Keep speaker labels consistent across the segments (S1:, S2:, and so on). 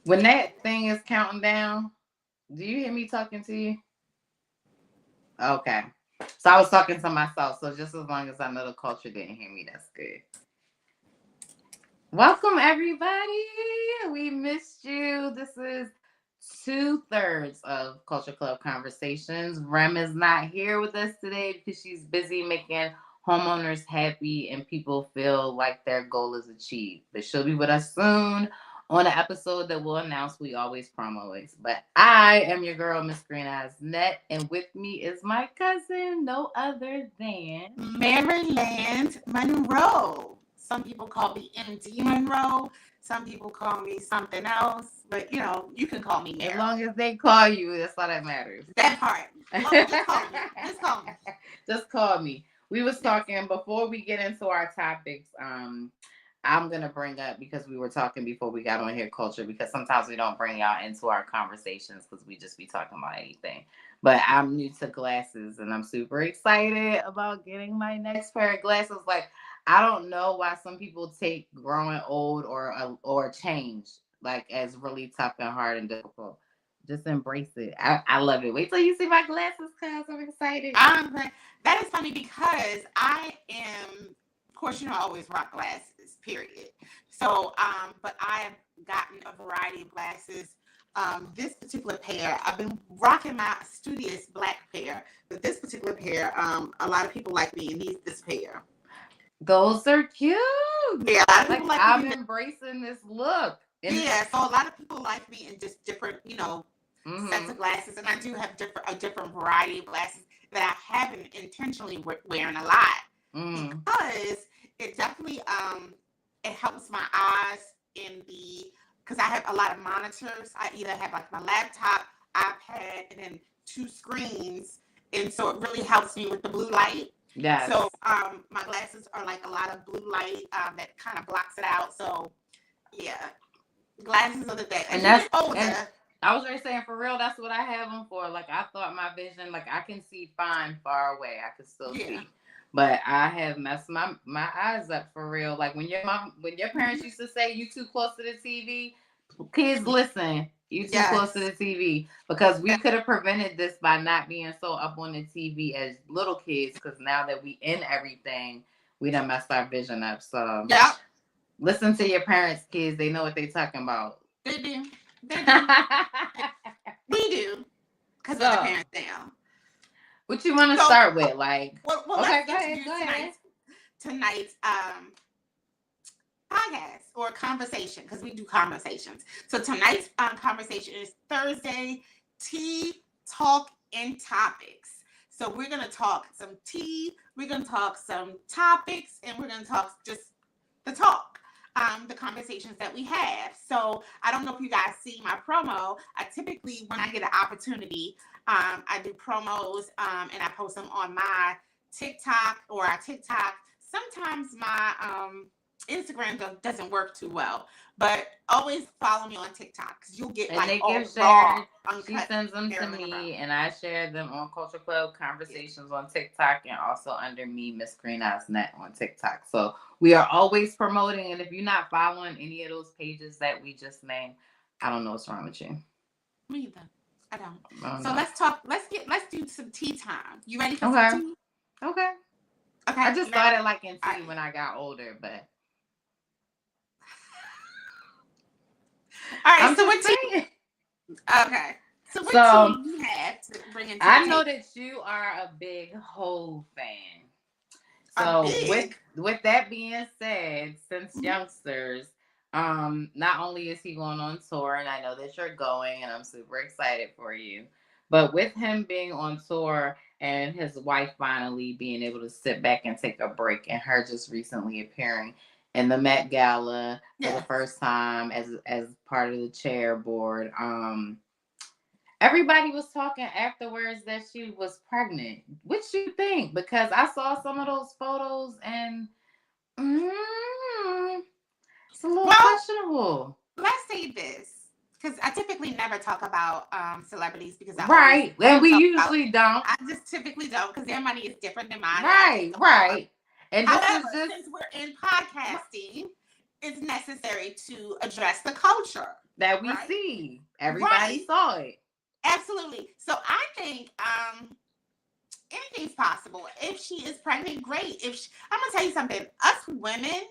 S1: When that thing is counting down, do you hear me talking to you? Okay. So I was talking to myself. So just as long as I know the culture didn't hear me, that's good. Welcome everybody. We missed you. This is 2/3 of Culture Club Conversations. Rem is not here with us today because she's busy making homeowners happy and people feel like their goal is achieved. But she'll be with us soon on an episode that we'll announce. We always promo it. But I am your girl, Miss Green Eyes Net, and with me is my cousin, no other than
S2: Maryland Monroe. Some people call me MD Monroe. Some people call me something else. But, you can call me
S1: as
S2: Mary.
S1: long as they call you, that's all that matters.
S2: That part. Oh, just call me. Just call me.
S1: Just call me. We was talking before we get into our topics. I'm gonna bring up because we were talking before we got on here culture because sometimes we don't bring y'all into our conversations because we just be talking about anything. But I'm new to glasses and I'm super excited about getting my next pair of glasses. Like I don't know why some people take growing old or change like as really tough and hard and difficult. Just embrace it. I love it. Wait till you see my glasses, cuz I'm excited.
S2: That is funny because I am, of course, I always rock glasses, period. So, but I've gotten a variety of glasses. This particular pair, I've been rocking my studious black pair, but this particular pair, a lot of people like me and this pair.
S1: Those are cute.
S2: Yeah, a lot of people like
S1: I'm
S2: me.
S1: embracing this look.
S2: Yeah, so a lot of people like me in just different, sets of
S1: Mm-hmm.
S2: glasses, and I do have a different variety of glasses that I haven't intentionally wearing a lot
S1: Mm.
S2: because it definitely it helps my eyes because I have a lot of monitors. I either have like my laptop, iPad, and then two screens, and so it really helps me with the blue light.
S1: Yes.
S2: So my glasses are like a lot of blue light that kind of blocks it out. So yeah, glasses are the best.
S1: And that's older. And I was already saying for real, that's what I have them for. Like I thought my vision, like I can see fine far away. I can still see. But I have messed my eyes up for real. Like when your parents used to say you too close to the TV, kids listen. You too close to the TV because we could have prevented this by not being so up on the TV as little kids. Because now that we in everything, we done messed our vision up. So listen to your parents, kids. They know what they talking about.
S2: They do. They do. We do. Because of the parents now.
S1: What you want to start with? Like,
S2: well
S1: okay,
S2: let's introduce tonight's podcast or conversation because we do conversations. So tonight's conversation is Thursday Tea, Talk, and Topics. So we're going to talk some tea, we're going to talk some topics, and we're going to talk just the talk. The conversations that we have. So I don't know if you guys see my promo. I typically, when I get an opportunity, I do promos and I post them on my TikTok or our TikTok. Sometimes my Instagram doesn't work too well, but always follow me on TikTok because you'll get like all raw, uncut.
S1: She sends them to me, and I share them on Culture Club Conversations on TikTok, and also under me, Miss Green Eyes Net on TikTok. So we are always promoting, and if you're not following any of those pages that we just named, I don't know what's wrong with you.
S2: Me either. I don't. So let's talk. Let's do some tea time. You ready for some tea?
S1: Okay. I just started liking tea when I got older, but.
S2: All right, so what tea? Okay. So what tea do you have to bring into
S1: I know that you are a big Hov fan. So with that being said, since youngsters, not only is he going on tour, and I know that you're going, and I'm super excited for you, but with him being on tour and his wife finally being able to sit back and take a break, and her just recently appearing in the Met Gala for the first time as part of the chair board. Everybody was talking afterwards that she was pregnant. What you think? Because I saw some of those photos and it's a little questionable.
S2: Let's say this. Because I typically never talk about celebrities because
S1: and we usually don't.
S2: I just typically don't because their money is different than mine.
S1: Right. And
S2: however, since we're in podcasting, is necessary to address the culture
S1: that we
S2: right
S1: see. Everybody
S2: right
S1: saw it.
S2: absolutely so I think anything's possible. If she is pregnant, great. I'm gonna tell you something. Us women,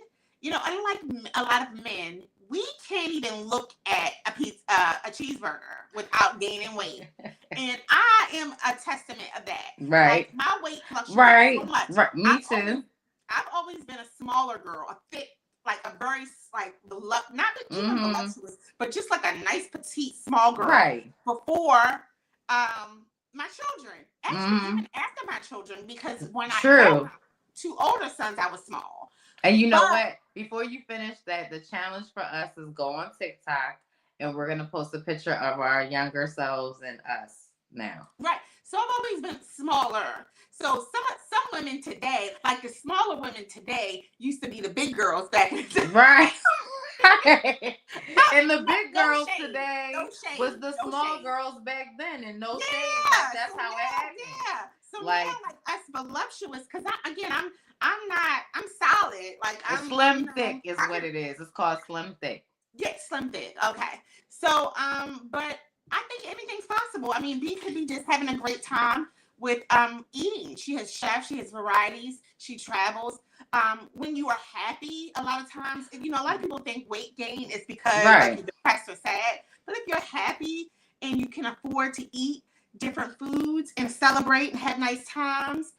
S2: unlike a lot of men, we can't even look at a cheeseburger without gaining weight. And I am a testament of that.
S1: Right.
S2: Like my weight fluctuates so
S1: Right.
S2: much.
S1: Right. Me too.
S2: I've always been a smaller girl, a thick, like a very like not even voluptuous, but just like a nice petite small girl.
S1: Right.
S2: Before my children. Actually, even after my children, because when I had 2 older sons, I was small.
S1: And you know what? Before you finish that, the challenge for us is go on TikTok and we're gonna post a picture of our younger selves and us now.
S2: Right. So I've always been smaller. So some women today, like the smaller women today, used to be the big girls back in the day.
S1: Right. And the big girls today was the small girls back then, and no shade. That's how it happened.
S2: Yeah. So like, now, like us voluptuous, because I'm solid. Like I'm
S1: slim thick is what it is. It's called slim thick.
S2: Yeah, slim thick. Okay. So but I think anything's possible. I mean, B could be just having a great time with eating. She has chefs, she has varieties, she travels. When you are happy, a lot of times, a lot of people think weight gain is because like, you're depressed or sad. But if you're happy and you can afford to eat different foods and celebrate and have nice times,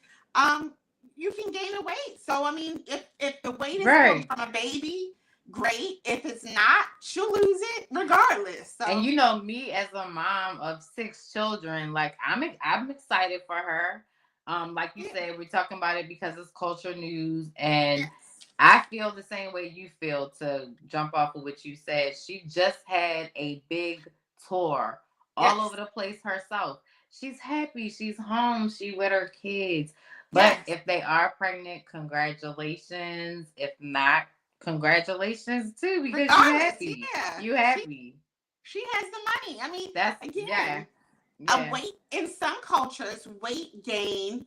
S2: you can gain the weight. So I mean, if the weight is from a baby, great. If it's not, she'll lose it regardless. So.
S1: And me as a mom of 6 children, like I'm excited for her. Like you said, we're talking about it because it's culture news, and I feel the same way you feel. To jump off of what you said, she just had a big tour all over the place herself. She's happy. She's home. She with her kids. But if they are pregnant, congratulations. If not, congratulations too, because you're happy. You happy.
S2: She has the money. I mean,
S1: that's
S2: again. A weight in some cultures, weight gain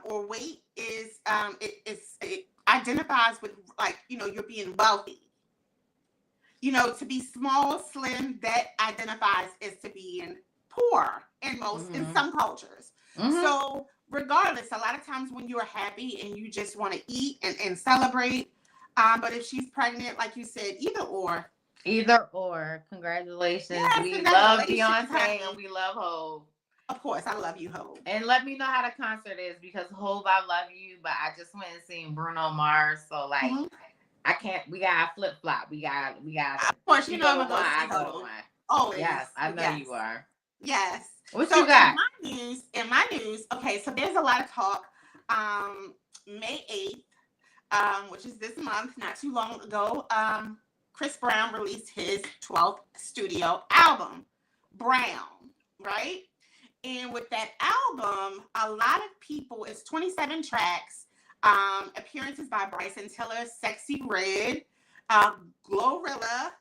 S2: or weight is it identifies with like you're being wealthy. To be small, slim, that identifies as to being poor in some cultures. So regardless, a lot of times when you're happy and you just want to eat and celebrate, but if she's pregnant, like you said, either or.
S1: Congratulations. We love Beyonce and we love Hov.
S2: Of course, I love you, Hov.
S1: And let me know how the concert is, because Hov, I love you, but I just went and seen Bruno Mars, so like I can't. We gotta flip flop. We got.
S2: Of course, I'm gonna go see Hov.
S1: Oh yes, I know you are.
S2: Yes.
S1: What you got?
S2: In my news. Okay, so there's a lot of talk. May 8th, which is this month, not too long ago. Chris Brown released his 12th studio album, Brown, right? And with that album, a lot of people, it's 27 tracks, appearances by Bryson Tiller, Sexy Red, Glorilla,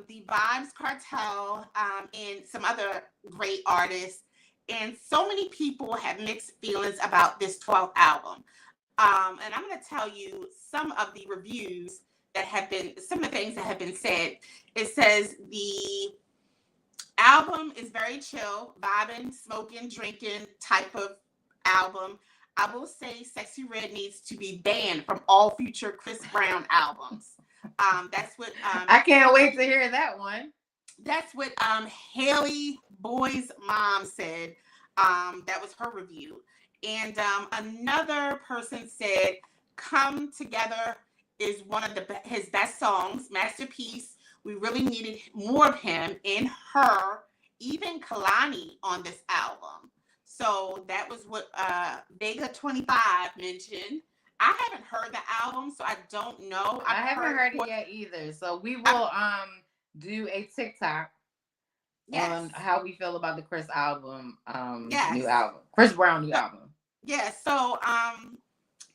S2: the Vibes Cartel, and some other great artists. And so many people have mixed feelings about this 12th album. And I'm going to tell you some of the reviews some of the things that have been said. It says the album is very chill, vibing, smoking, drinking type of album. I will say Sexy Red needs to be banned from all future Chris Brown albums. That's what
S1: I can't wait to hear that one.
S2: That's what Haley Boy's mom said. That was her review. And another person said, Come Together is one of his best songs, masterpiece. We really needed more of him and her, even Kalani on this album. So that was what Vega 25 mentioned. I haven't heard the album, so I don't know.
S1: I haven't heard it yet either. So we will do a TikTok on how we feel about the Chris album, new album. Chris Brown new album.
S2: Yeah, so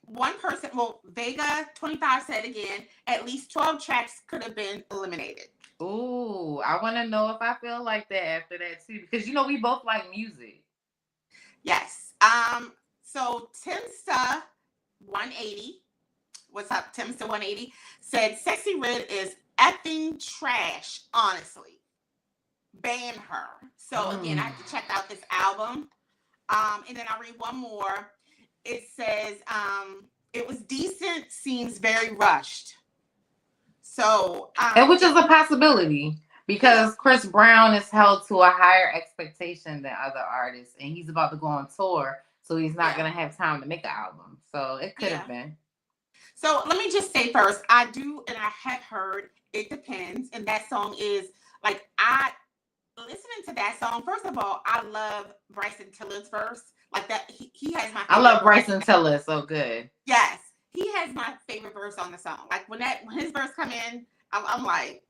S2: one person, Vega 25 said again, at least 12 tracks could have been eliminated.
S1: Ooh, I want to know if I feel like that after that too, because we both like music.
S2: Yes. So Timsta 180 what's up, Tim Still 180, said Sexy Red is effing trash, honestly. Ban her. So again, I have to check out this album. And then I'll read one more. It says, it was decent, seems very rushed. So,
S1: and which is a possibility because Chris Brown is held to a higher expectation than other artists, and he's about to go on tour, so he's not gonna have time to make an album. So it could have been.
S2: So let me just say first, I do, and I have heard It Depends, and that song is like, I listening to that song. First of all, I love Bryson Tiller's verse. Like that, he has my favorite.
S1: I love Bryson Tiller, so good.
S2: Yes, he has my favorite verse on the song. Like when his verse come in, I'm like,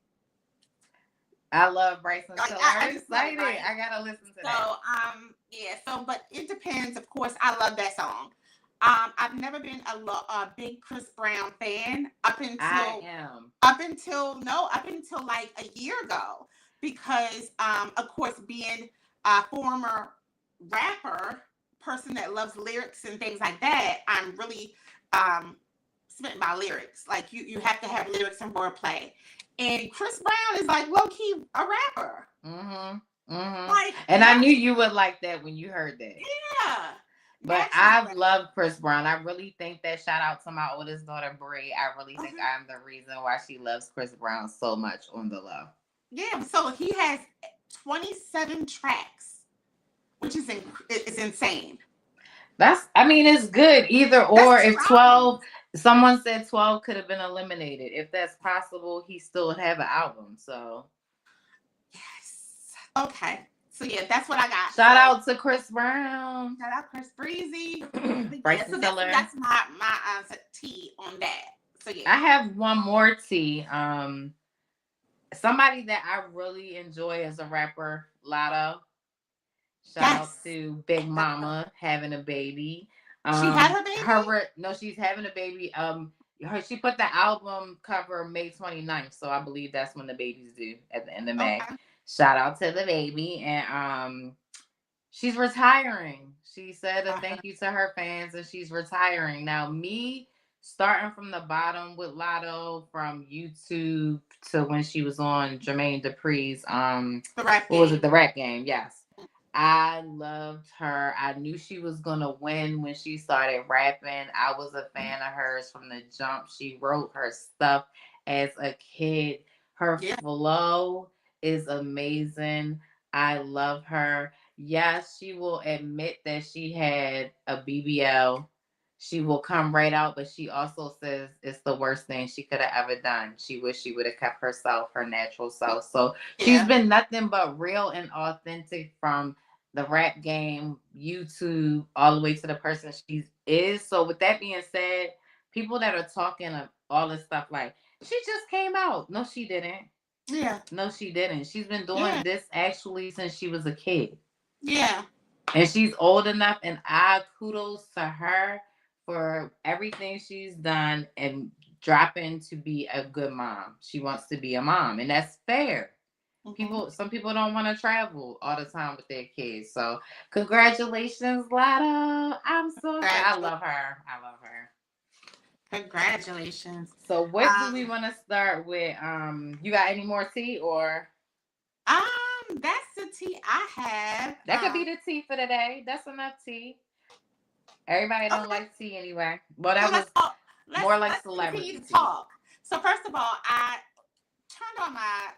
S1: I love Bryson Tiller. I'm
S2: just
S1: excited.
S2: love it.
S1: I gotta listen to
S2: so
S1: that.
S2: yeah. So, but It Depends. Of course, I love that song. I've never been a big Chris Brown fan up until like a year ago, because of course, being a former rapper, person that loves lyrics and things like that, I'm really smitten by lyrics. Like you have to have lyrics and wordplay. And Chris Brown is like low key a rapper.
S1: Like, and I knew you would like that when you heard that.
S2: Yeah.
S1: But I've loved Chris Brown. I really think that, shout out to my oldest daughter, Brie. I really think I'm the reason why she loves Chris Brown so much on the low.
S2: Yeah, so he has 27 tracks, which is insane.
S1: It's good either or. If 12, someone said 12 could have been eliminated. If that's possible, he still would have an album. So,
S2: yes. Okay. So yeah, that's what I got.
S1: Shout out to Chris Brown.
S2: Shout out Chris Breezy.
S1: Bryson Tiller.
S2: That's my tea on that. So yeah.
S1: I have one more tea. Somebody that I really enjoy as a rapper, Lotto. Shout out to Big Mama having a baby.
S2: She had her baby?
S1: No, she's having a baby. She put the album cover May 29th, so I believe that's when the baby's due, at the end of May. Okay. Shout out to the baby. And she's retiring. She said a thank you to her fans, and she's retiring. Now, me starting from the bottom with Lotto, from YouTube to when she was on Jermaine Dupri's
S2: The Rap Game.
S1: What was it? The Rap Game, yes. I loved her. I knew she was going to win when she started rapping. I was a fan of hers from the jump. She wrote her stuff as a kid. Her flow is amazing. I love her. Yes, she will admit that she had a BBL. She will come right out, but she also says it's the worst thing she could have ever done. She wish she would have kept herself, her natural self. So she's been nothing but real and authentic from the Rap Game, YouTube, all the way to the person she is. So with that being said, people that are talking of all this stuff like, she just came out. No, she didn't.
S2: Yeah.
S1: No, she didn't. She's been doing this actually since she was a kid.
S2: Yeah.
S1: And she's old enough, and I kudos to her for everything she's done and dropping to be a good mom. She wants to be a mom, and that's fair. Some people don't want to travel all the time with their kids. So congratulations, Lotto. I'm so excited. I love her.
S2: Congratulations.
S1: So what do we want to start with? You got any more tea or?
S2: That's the tea I have.
S1: That could be the tea for today. That's enough tea. Everybody don't like tea anyway. Well, that was more like celebrity
S2: tea. Talk. So first of all, I turned on my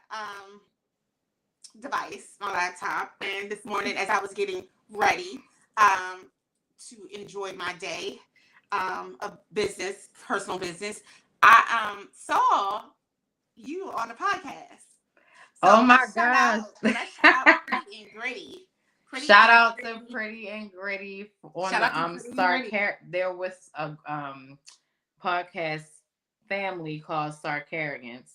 S2: device, my laptop, and this morning as I was getting ready to enjoy my day of business, personal business, I saw you on the podcast. So
S1: oh my gosh.
S2: Let's shout out Pretty and Gritty.
S1: Shout out to Pretty and Gritty on the Star Care. There was a podcast family called Star Carrigans.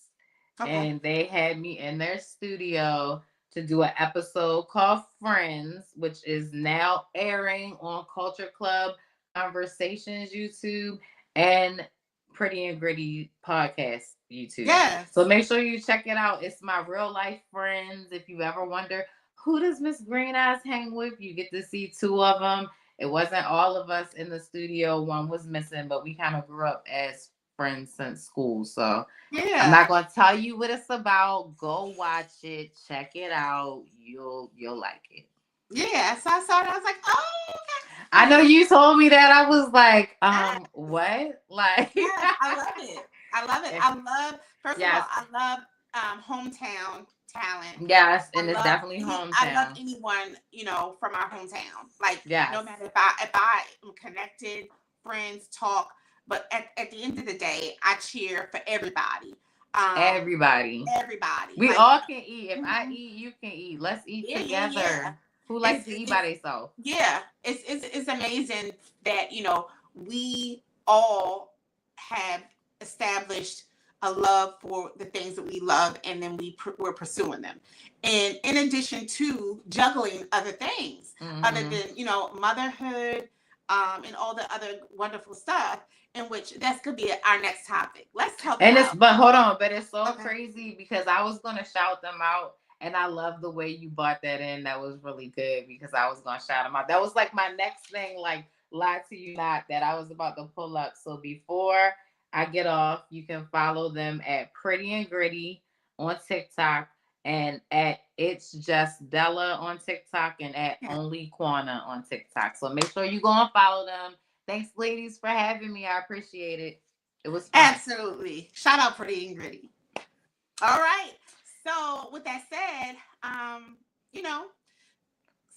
S1: Okay. And they had me in their studio to do an episode called Friends, which is now airing on Culture Club Conversations YouTube and Pretty and Gritty podcast YouTube.
S2: Yes.
S1: So make sure you check it out. It's my real life friends. If you ever wonder, who does Miss Green Eyes hang with? You get to see two of them. It wasn't all of us in the studio. One was missing, but we kind of grew up as friends since school. So I'm
S2: Yeah.
S1: not gonna tell you what it's about. Go watch it, check it out. You'll like it.
S2: Yeah. So I saw it. I was like, oh, okay.
S1: I know you told me that. I was like,
S2: Yes,
S1: what? Like,
S2: yes, I love it. I love it. I love. First of all,
S1: yes,
S2: I love hometown talent.
S1: yes, and
S2: I
S1: it's
S2: love
S1: definitely
S2: I love
S1: hometown.
S2: anyone, from our hometown. Like, no
S1: Yes,
S2: matter if I am connected, friends talk, but at the end of the day, I cheer for everybody. Um,
S1: everybody.
S2: everybody.
S1: We
S2: Like,
S1: all can eat. If I
S2: mhm.
S1: eat, you can eat. Let's eat
S2: Yeah, yeah, yeah.
S1: together. Who likes
S2: It's
S1: to eat by
S2: it's
S1: themselves?
S2: yeah. It's amazing that we all have established a love for the things that we love, and then we're pursuing them, and in addition to juggling other things other
S1: Hmm.
S2: than motherhood, and all the other wonderful stuff, in which that could be our next topic. Let's talk
S1: And it's
S2: about.
S1: but hold on, but it's so
S2: Okay.
S1: crazy because I was gonna shout them out, and I love the way you brought that in. That was really good because I was gonna shout them out. That was like my next thing, like lie to you not, that I was about to pull up. So before I get off, you can follow them at Pretty and Gritty on TikTok and at It's Just Della on TikTok and at
S2: Yeah.
S1: Only Quana on TikTok. So make sure you go and follow them. Thanks, ladies, for having me. I appreciate it. It was fun.
S2: Absolutely. Shout out Pretty and Gritty. All right. So with that said, you know,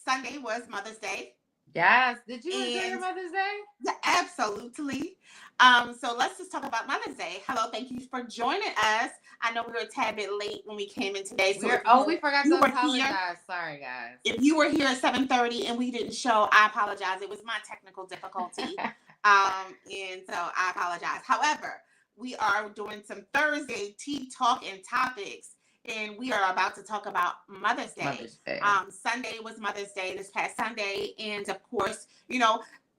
S2: Sunday was Mother's Day.
S1: Yes. Did you enjoy your
S2: And
S1: Mother's Day?
S2: yeah, absolutely. So let's just talk about Mother's Day. Hello, thank you for joining us. I know we were a tad bit late when we came in today. So
S1: We forgot to
S2: you were here,
S1: apologize. Sorry, guys.
S2: if you were here at 7:30 and we didn't show, I apologize. It was my technical difficulty. And so I apologize. However, we are doing some Thursday tea talk and topics, and we are about to talk about Mother's Day.
S1: Mother's Day.
S2: Sunday was Mother's Day this past Sunday, and of course,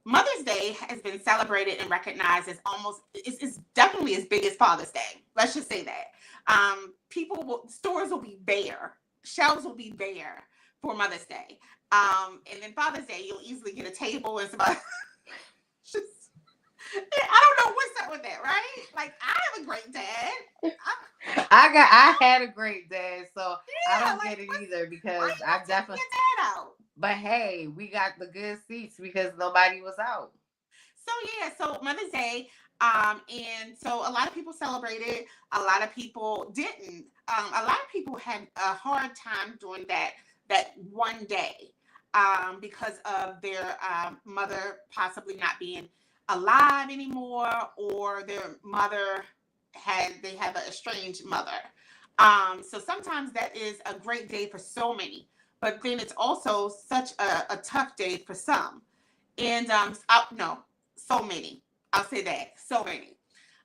S2: Mother's Day has been celebrated and recognized as it's definitely as big as Father's Day. Let's just say that. Stores will be bare, shelves will be bare for Mother's Day. And then Father's Day, you'll easily get a table and some. Just, I don't know what's up with that, right? Like, I have a great dad.
S1: I had a great day, so I don't
S2: Like,
S1: get it either
S2: why
S1: because
S2: you
S1: I
S2: not taking
S1: definitely.
S2: your dad out?
S1: But hey, we got the good seats because nobody was out.
S2: So yeah, so Mother's Day, and so a lot of people celebrated, a lot of people didn't. A lot of people had a hard time doing that one day, because of their mother possibly not being alive anymore, or their mother they have an estranged mother. So sometimes that is a great day for so many, but then it's also such a tough day for some. And no, so many. I'll say that, so many.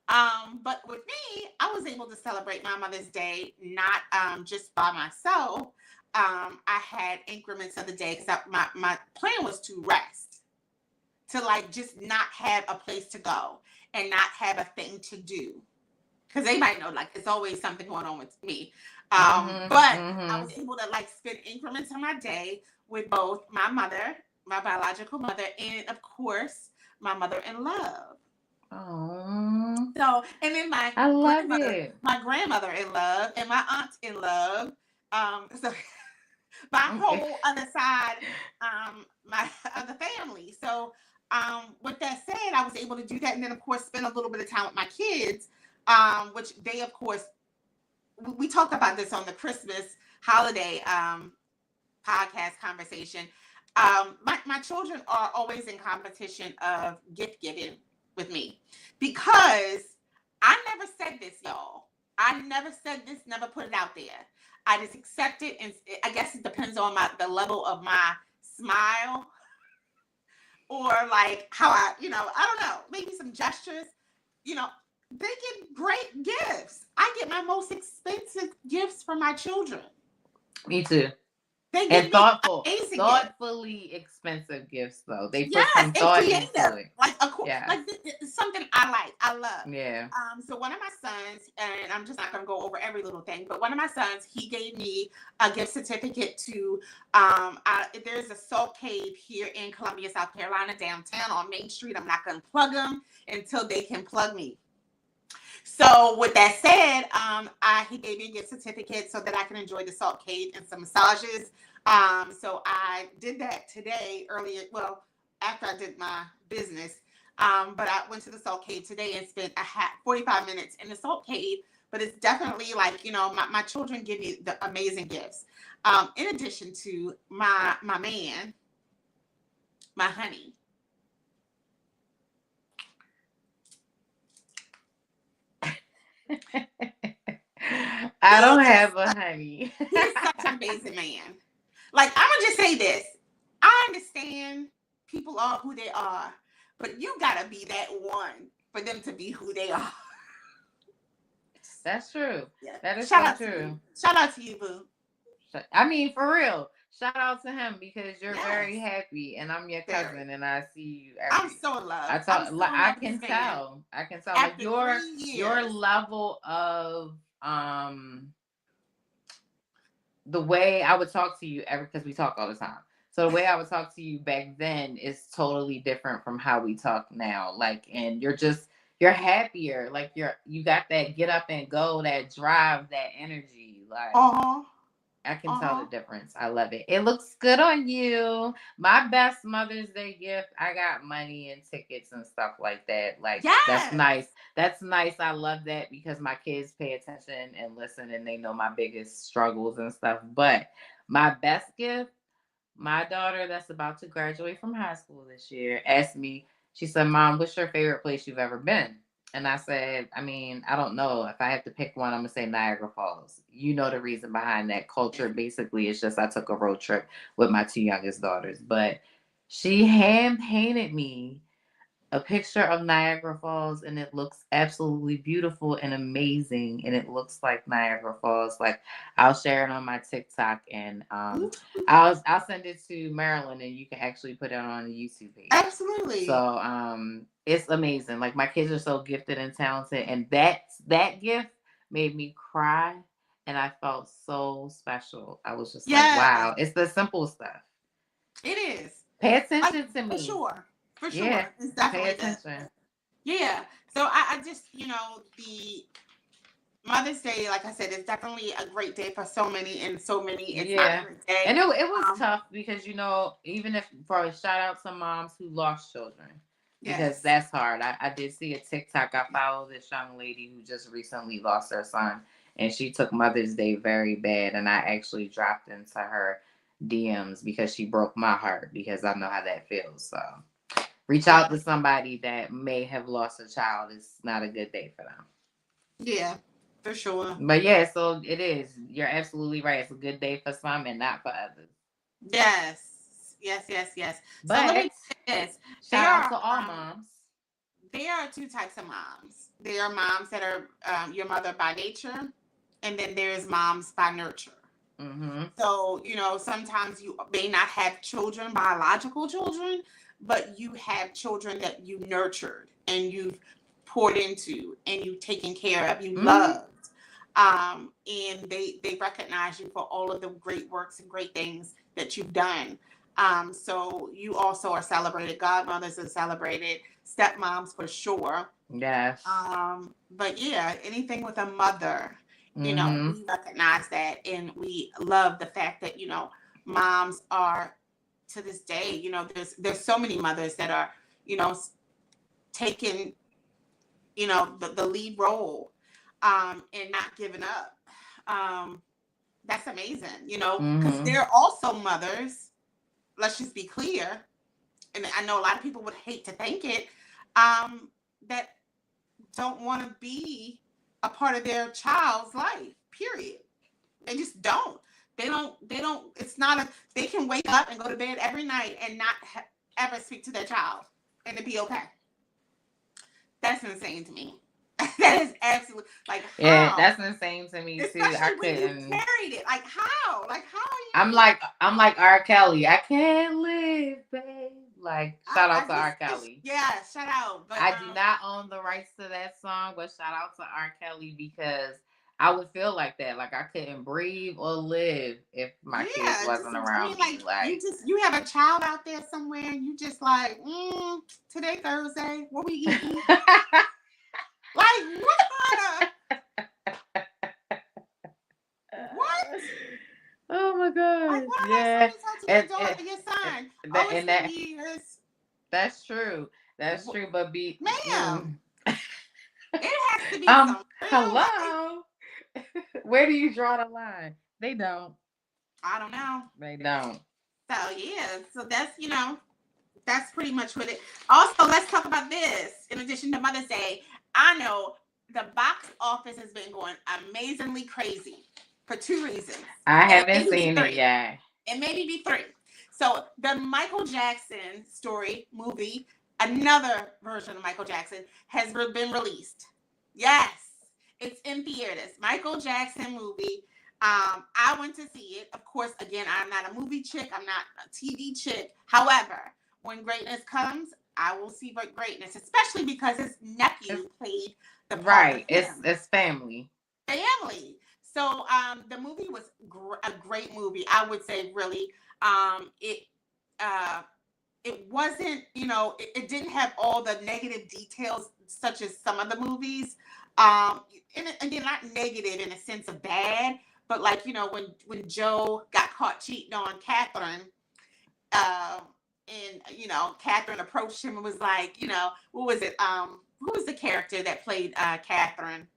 S2: But with me, I was able to celebrate my Mother's Day not just by myself. I had increments of the day because my plan was to rest, to like just not have a place to go and not have a thing to do. Because they might know, like, it's always something going on with me. But I was able to like spend increments of my day with both my mother, my biological mother, and of course my mother in love.
S1: Oh,
S2: So, and then
S1: I love it.
S2: my grandmother in love, and my aunt in love. So my whole other side, my other family. So, with that said, I was able to do that, and then of course spend a little bit of time with my kids, which they of course we talked about this on the Christmas holiday podcast conversation. My children are always in competition of gift giving with me, because I never said this, y'all. I never said this, never put it out there. I just accept it, and I guess it depends on the level of my smile, or like how I don't know, maybe some gestures. You know, they get great gifts. I get my most expensive gifts from my children.
S1: Me too.
S2: They give
S1: And
S2: me amazing gifts.
S1: thoughtfully expensive gifts though. They put
S2: Yes,
S1: some
S2: and
S1: thought
S2: creative.
S1: into it. Yeah.
S2: Like it's something I like. I love.
S1: Yeah.
S2: So one of my sons, and I'm just not going to go over every little thing, but one of my sons, he gave me a gift certificate to. There's a salt cave here in Columbia, South Carolina, downtown on Main Street. I'm not going to plug them until they can plug me. So with that said, he gave me a gift certificate so that I can enjoy the salt cave and some massages. So I did that today earlier. Well, after I did my business, but I went to the salt cave today and spent 45 minutes in the salt cave. But it's definitely like, my children give me the amazing gifts. In addition to my man, my honey.
S1: I don't have a honey.
S2: He's such an amazing man. Like, I'm gonna just say this. I understand people are who they are, but you gotta be that one for them to be who they are.
S1: That's true.
S2: Yeah.
S1: That is
S2: Shout
S1: so
S2: out to
S1: true.
S2: you. Shout out to you, boo.
S1: I mean, for real. Shout out to him because you're
S2: Yes.
S1: very happy, and I'm your cousin,
S2: Very.
S1: and I see you
S2: I'm
S1: every.
S2: so in love.
S1: I
S2: I'm
S1: talk.
S2: so
S1: Like,
S2: in
S1: I
S2: love with
S1: can
S2: this man.
S1: tell. I can tell. Like
S2: After
S1: your
S2: 3
S1: your
S2: years.
S1: level of the way I would talk to you ever, because we talk all the time. So the way I would talk to you back then is totally different from how we talk now. Like, and you're happier. Like you got that get up and go, that drive, that energy. Like, I can tell the difference. I love it. It looks good on you. My best Mother's Day gift, I got money and tickets and stuff like that. Like, that's
S2: Yes.
S1: nice. That's nice. I love that because my kids pay attention and listen, and they know my biggest struggles and stuff. But my best gift, my daughter that's about to graduate from high school this year asked me, she said, Mom, what's your favorite place you've ever been? And I said, I mean, I don't know. If I have to pick one, I'm going to say Niagara Falls. You know the reason behind that culture. Basically, it's just I took a road trip with my two youngest daughters. But she hand painted me a picture of Niagara Falls, and it looks absolutely beautiful and amazing, and it looks like Niagara Falls. Like, I'll share it on my TikTok, and I'll send it to Marilyn, and you can actually put it on the YouTube page.
S2: Absolutely.
S1: So it's amazing. Like, my kids are so gifted and talented, and that gift made me cry, and I felt so special. I was just like, wow, it's the simple stuff.
S2: It is.
S1: Pay attention to me.
S2: For sure. For sure.
S1: Yeah,
S2: It's definitely
S1: pay attention.
S2: Yeah. So I just, the Mother's Day, like I said, is definitely a great day for so many. It's not a great day.
S1: And it was tough because, even if for a shout out to moms who lost children, because that's hard. I did see a TikTok. I follow this young lady who just recently lost her son, and she took Mother's Day very bad. And I actually dropped into her DMs because she broke my heart, because I know how that feels. So reach out to somebody that may have lost a child. It's not a good day for them.
S2: Yeah, for sure.
S1: But yeah, so it is. You're absolutely right. It's a good day for some and not for others.
S2: Yes.
S1: But
S2: so let me say this.
S1: Shout out to all moms.
S2: There are two types of moms. There are moms that are your mother by nature, and then there's moms by nurture.
S1: Mm-hmm.
S2: So, sometimes you may not have children, biological children, but you have children that you nurtured and you've poured into and you've taken care of, you loved. And they recognize you for all of the great works and great things that you've done. So you also are celebrated. Godmothers are celebrated. Stepmoms for sure.
S1: Yes.
S2: But yeah, anything with a mother, we recognize that, and we love the fact that moms are, to this day, there's so many mothers that are taking the lead role and not giving up. That's amazing, because there are also mothers, let's just be clear, and I know a lot of people would hate to think it, that don't want to be a part of their child's life, period. They just don't. They don't, it's not they can wake up and go to bed every night and not ever speak to their child and it'd be okay. That's insane to me. That is absolutely, like, how?
S1: Yeah, that's insane to me too.
S2: I couldn't. You carried it. Like, how? Like, how are
S1: you? I'm like R. Kelly. I can't live, babe. Like, shout out to R. Kelly.
S2: Yeah, shout out.
S1: But I do not own the rights to that song, but shout out to R. Kelly, because I would feel like that. Like, I couldn't breathe or live if my kids wasn't around me. Like,
S2: you have a child out there somewhere, and you just like, today Thursday, what we eating? Like, what kind Like,
S1: gosh.
S2: what am I
S1: Yeah.
S2: supposed to tell to your
S1: And,
S2: daughter, your
S1: and
S2: son?
S1: that
S2: Oh, it's
S1: and
S2: been
S1: that
S2: years.
S1: that's true. That's true. But
S2: Ma'am, it has to be some real life.
S1: hello. Where do you draw the line? They don't.
S2: I don't know.
S1: They don't.
S2: So yeah, so that's pretty much what it. Also, let's talk about this. In addition to Mother's Day, I know the box office has been going amazingly crazy for two reasons.
S1: I
S2: And
S1: haven't
S2: maybe
S1: seen it
S2: three.
S1: yet.
S2: And maybe be three. So the Michael Jackson story movie, another version of Michael Jackson, has been released. Yes, it's in theaters. Michael Jackson movie. I went to see it. Of course, again, I'm not a movie chick. I'm not a TV chick. However, when greatness comes, I will see greatness, especially because his nephew played the part
S1: Right.
S2: with him.
S1: It's family.
S2: Family. So the movie was a great movie. I would say really. It wasn't, it didn't have all the negative details such as some of the movies. And again, not negative in a sense of bad, but like, when Joe got caught cheating on Catherine, and Catherine approached him and was like, what was it? Who was the character that played Catherine?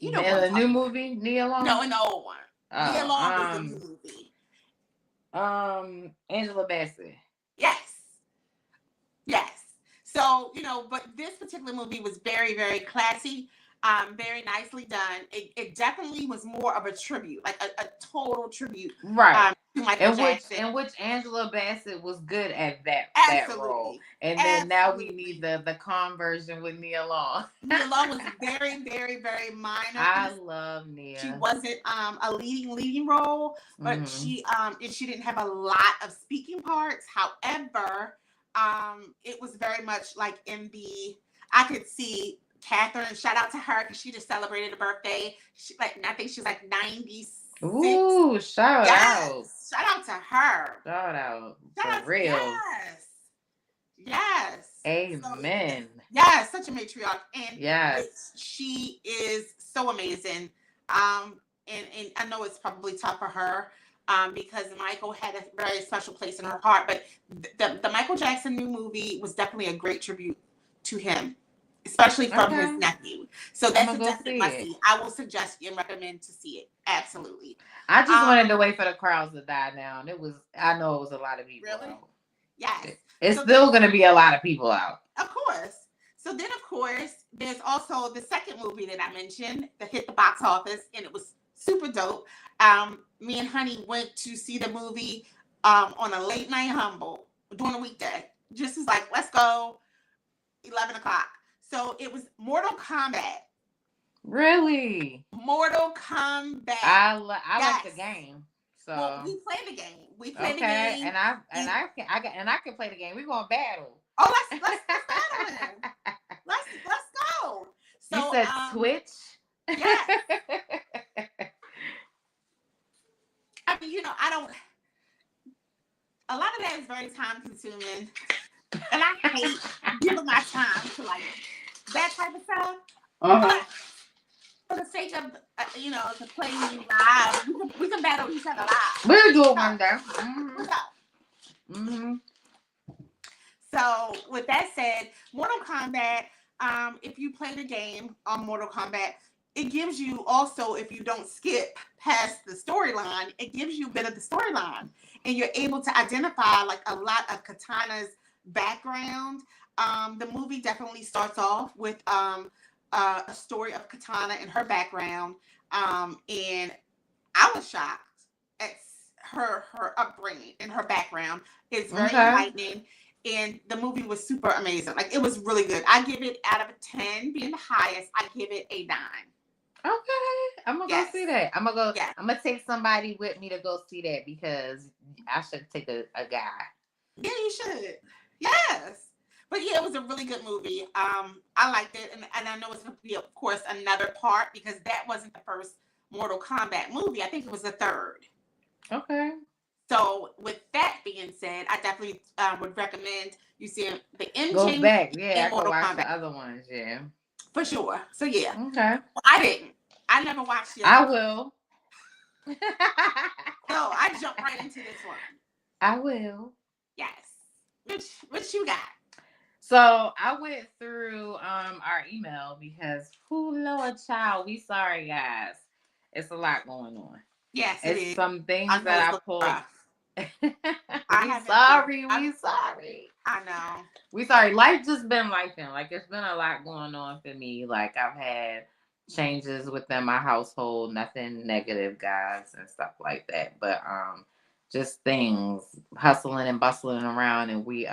S1: In the new movie, Nia Long?
S2: No, in the old one. Nia Long was the new movie.
S1: Angela Bassett.
S2: Yes. So, but this particular movie was very, very classy, very nicely done. It definitely was more of a tribute, like a total tribute.
S1: Right.
S2: To Michael Jackson.
S1: In which Angela Bassett was good at that role. And then now we need the conversion with Nia Long.
S2: Nia Long was very, very, very minor.
S1: I love Nia.
S2: She wasn't a leading role, but she didn't have a lot of speaking parts. However, it was very much like I could see Catherine, shout out to her because she just celebrated a birthday. I think she's like 96.
S1: Ooh, shout out.
S2: Shout out to her.
S1: Shout out. For real.
S2: Yes.
S1: Amen.
S2: So, such a matriarch. And
S1: yes,
S2: she is so amazing. And I know it's probably tough for her. Because Michael had a very special place in her heart. But the Michael Jackson new movie was definitely a great tribute to him, especially from his nephew. So that's a definite must-see. I will suggest and recommend to see it. Absolutely.
S1: I just wanted to wait for the crowds to die down. I know it was a lot of people out.
S2: Yes.
S1: It's still going to be a lot of people out.
S2: Of course. So then, of course, there's also the second movie that I mentioned that hit the box office, and it was super dope. Me and Honey went to see the movie on a late night humble during a weekday. Just as like, let's go, 11 o'clock. So it was Mortal Kombat.
S1: Really?
S2: Mortal Kombat.
S1: I like the game. So
S2: well, we play the game. The game.
S1: And I can play the game. We're gonna battle.
S2: Oh, let's battle then. Let's go. So
S1: you said Twitch?
S2: Yes. I mean, I don't. A lot of that is very time consuming, and I hate giving my time to like that type of stuff. But for the sake of to play live, we can battle each other live.
S1: We'll do it one day.
S2: So with that said, Mortal Kombat. If you play the game on Mortal Kombat, it gives you also, if you don't skip past the storyline, it gives you a bit of the storyline, and you're able to identify like a lot of Katana's background. The movie definitely starts off with a story of Katana and her background, and I was shocked at her upbringing and her background. It's very enlightening. And the movie was super amazing. Like, it was really good. I give it out of a 10, being the highest. I give it a 9.
S1: Okay. I'm going to go see that. I'm going to take somebody with me to go see that because I should take a guy.
S2: Yeah, you should. Yes. But yeah, it was a really good movie. I liked it. And I know it's going to be, of course, another part because that wasn't the first Mortal Kombat movie. I think it was the third.
S1: Okay.
S2: So with that being said, I definitely would recommend you see the MJ.
S1: Go back, yeah. I can watch the other ones, yeah.
S2: For sure. So yeah.
S1: Okay.
S2: Well, I didn't. I never watched it.
S1: I will.
S2: So I jump right into this one.
S1: I will.
S2: Yes. Which you got?
S1: So I went through our email because who Lord child, we sorry guys. It's a lot going on.
S2: Yes, it
S1: It's
S2: is.
S1: some things
S2: I know it's
S1: that I
S2: looking
S1: pulled.
S2: rough. I haven't been.
S1: We sorry.
S2: I know.
S1: We sorry. Life just been lifing. Like it's been a lot going on for me. Like I've had changes within my household, nothing negative, guys, and stuff like that. But just things hustling and bustling around, and we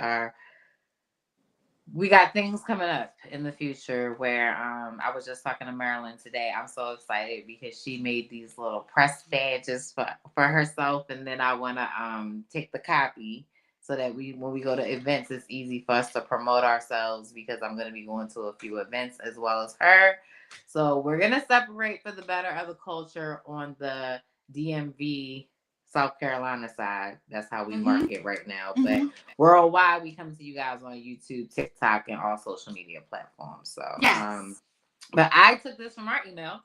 S1: got things coming up in the future where I was just talking to Marilyn today. I'm so excited because she made these little press badges for herself, and then I want to take the copy so that we when we go to events it's easy for us to promote ourselves because I'm going to be going to a few events as well as her. So we're going to separate for the better of the culture on the DMV South Carolina side. That's how we
S2: Mm-hmm.
S1: market right now. But
S2: Mm-hmm.
S1: worldwide, we come to you guys on YouTube, TikTok, and all social media platforms. So,
S2: Yes.
S1: but I took this from our email,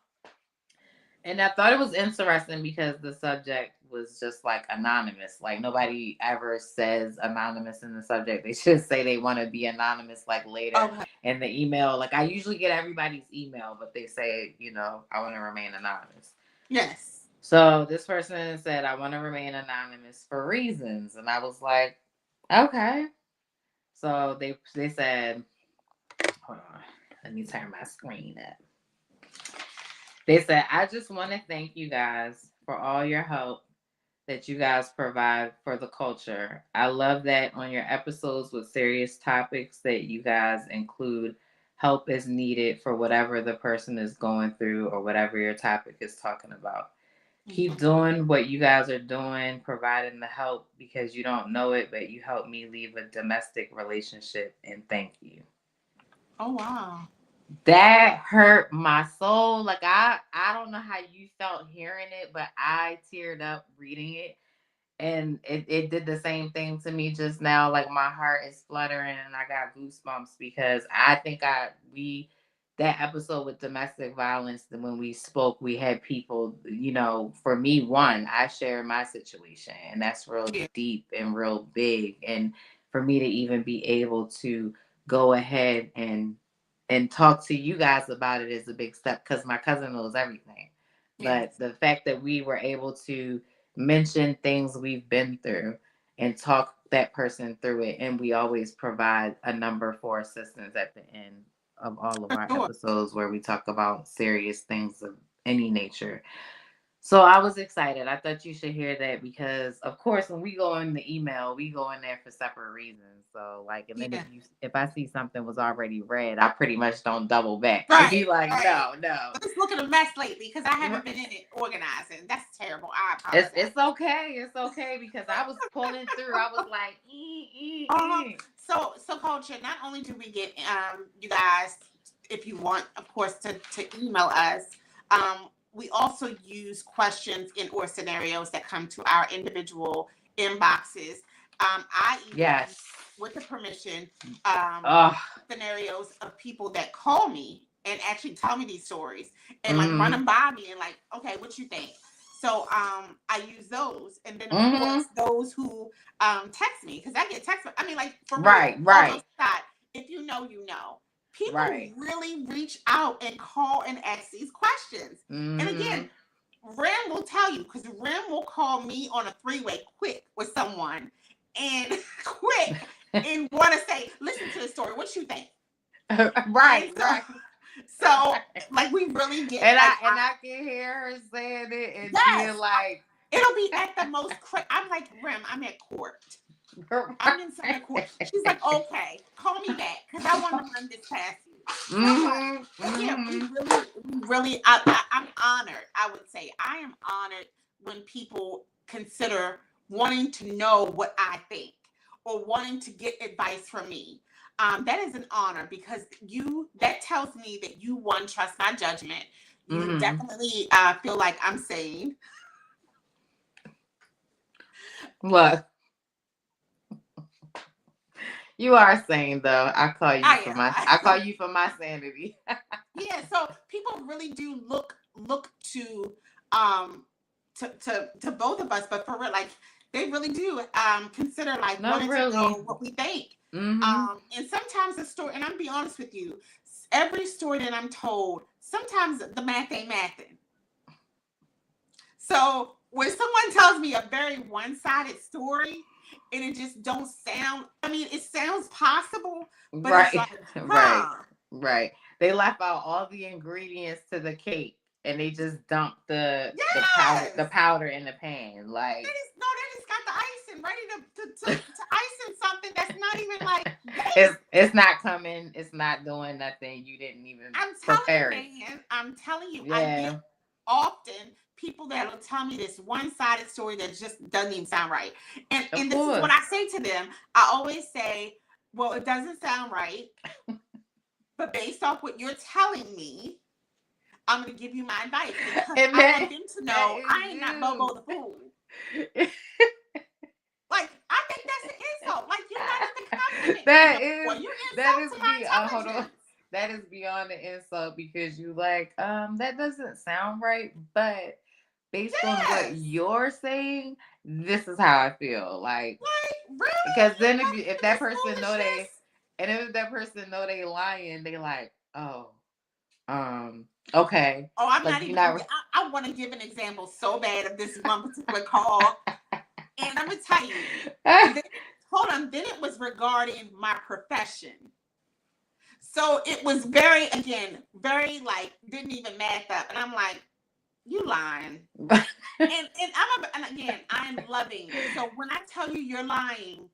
S1: and I thought it was interesting because the subject was just like anonymous. Like nobody ever says anonymous in the subject. They just say they want to be anonymous. Like later
S2: Okay.
S1: in the email, like I usually get everybody's email, but they say, I want to remain anonymous.
S2: Yes.
S1: So this person said, I want to remain anonymous for reasons. And I was like, okay. So they said, hold on, let me turn my screen up. They said, I just want to thank you guys for all your help that you guys provide for the culture. I love that on your episodes with serious topics that you guys include help is needed for whatever the person is going through or whatever your topic is talking about. Keep doing what you guys are doing, providing the help because you don't know it, but you helped me leave a domestic relationship, and thank you.
S2: Oh wow.
S1: That hurt my soul. Like I don't know how you felt hearing it, but I teared up reading it. And it did the same thing to me just now. Like my heart is fluttering and I got goosebumps because I think that episode with domestic violence, when we spoke, we had people, for me, one, I shared my situation and that's real
S2: Yeah.
S1: deep and real big. And for me to even be able to go ahead and talk to you guys about it is a big step because my cousin knows everything.
S2: Yes.
S1: But the fact that we were able to mention things we've been through and talk that person through it, and we always provide a number for assistance at the end of all of
S2: For
S1: our
S2: sure.
S1: episodes where we talk about serious things of any nature. So I was excited. I thought you should hear that because, of course, when we go in the email, we go in there for separate reasons. So, like, and then
S2: Yeah.
S1: if I see something was already read, I pretty much don't double back. I be
S2: Right.
S1: like,
S2: Right.
S1: no, no.
S2: Let's look at a mess lately because I haven't been in it organizing. That's terrible. I
S1: It's
S2: apologize.
S1: it's okay. It's okay because I was pulling through. I was like,
S2: Um, so culture, not only do we get you guys, if you want, of course, to email us, we also use questions in or scenarios that come to our individual inboxes. I even use,
S1: Yes.
S2: with the permission,
S1: Oh.
S2: scenarios of people that call me and actually tell me these stories and like run
S1: Mm-hmm.
S2: them by me and like, okay, what you think? So I use those, and then of
S1: Mm-hmm.
S2: course those who text me because I get text. I mean, like for real.
S1: Right.
S2: All those
S1: Right.
S2: aside, if you know, you know. People
S1: Right.
S2: really reach out and call and ask these questions. And
S1: Mm-hmm.
S2: again, Ram will tell you because Ram will call me on a three-way quick with someone and quick and want to say, listen to the story. What you think?
S1: Right.
S2: And
S1: Right.
S2: so like we really get
S1: And
S2: like
S1: I can hear her saying it and being
S2: yes,
S1: like,
S2: it'll be at the most I'm like, Ram, I'm at court. I'm inside of court. She's like, okay, call me back because I want to run this past you.
S1: mm-hmm.
S2: But yeah,
S1: Mm-hmm.
S2: we really, I'm honored. I would say I am honored when people consider wanting to know what I think or wanting to get advice from me. That is an honor because that tells me that you one trust my judgment. You
S1: Mm-hmm.
S2: definitely feel like I'm sane.
S1: Look, you are sane though.
S2: I am.
S1: I call you for my sanity.
S2: Yeah, so people really do look to um to both of us, but for real, like they really do consider like
S1: No,
S2: wanting to
S1: really.
S2: know what we think.
S1: Mm-hmm.
S2: And sometimes the story, and I'm gonna be honest with you, every story that I'm told, sometimes the math ain't mathing. So when someone tells me a very one-sided story and it just don't sound, I mean, it sounds possible, but it's
S1: Right.
S2: like,
S1: Right.
S2: huh?
S1: Right. They left out all the ingredients to the cake and they just dumped the
S2: Yes.
S1: powder in the pan.
S2: They
S1: Like
S2: just no, they just got the icing ready to ice in something that's not even like
S1: it's not coming, it's not doing nothing. You didn't even
S2: I'm telling you,
S1: prepare it.
S2: man. I'm telling you, I get
S1: Yeah,
S2: often people that will tell me this one-sided story that just doesn't even sound right.
S1: of
S2: And this is what
S1: course.
S2: I say to them. I always say, well, it doesn't sound right, but based off what you're telling me, I'm gonna give you my advice because
S1: And
S2: I want them to
S1: that
S2: know
S1: is
S2: I ain't not Bobo the fool. Like I think that's an insult. Like you're not even complimenting me
S1: that
S2: no more.
S1: is
S2: You
S1: that is
S2: insulting my
S1: be hold on.
S2: intelligence.
S1: That is beyond the insult because you like that doesn't sound right, but based on what
S2: Yes.
S1: you're saying, this is how I feel. Like
S2: Like really?
S1: because
S2: You
S1: then if
S2: coming
S1: that
S2: with
S1: person
S2: this
S1: know they
S2: foolishness?
S1: and if that person know they lying, they like, oh, okay.
S2: Oh, I'm
S1: Like
S2: not
S1: you
S2: even.
S1: not
S2: I want to give an example so bad of this one particular call, and I'm gonna tell you. Then, hold on. Then it was regarding my profession. So it was very, again, very like didn't even match up, and I'm like, you lying. And again, I'm loving. So when I tell you you're lying,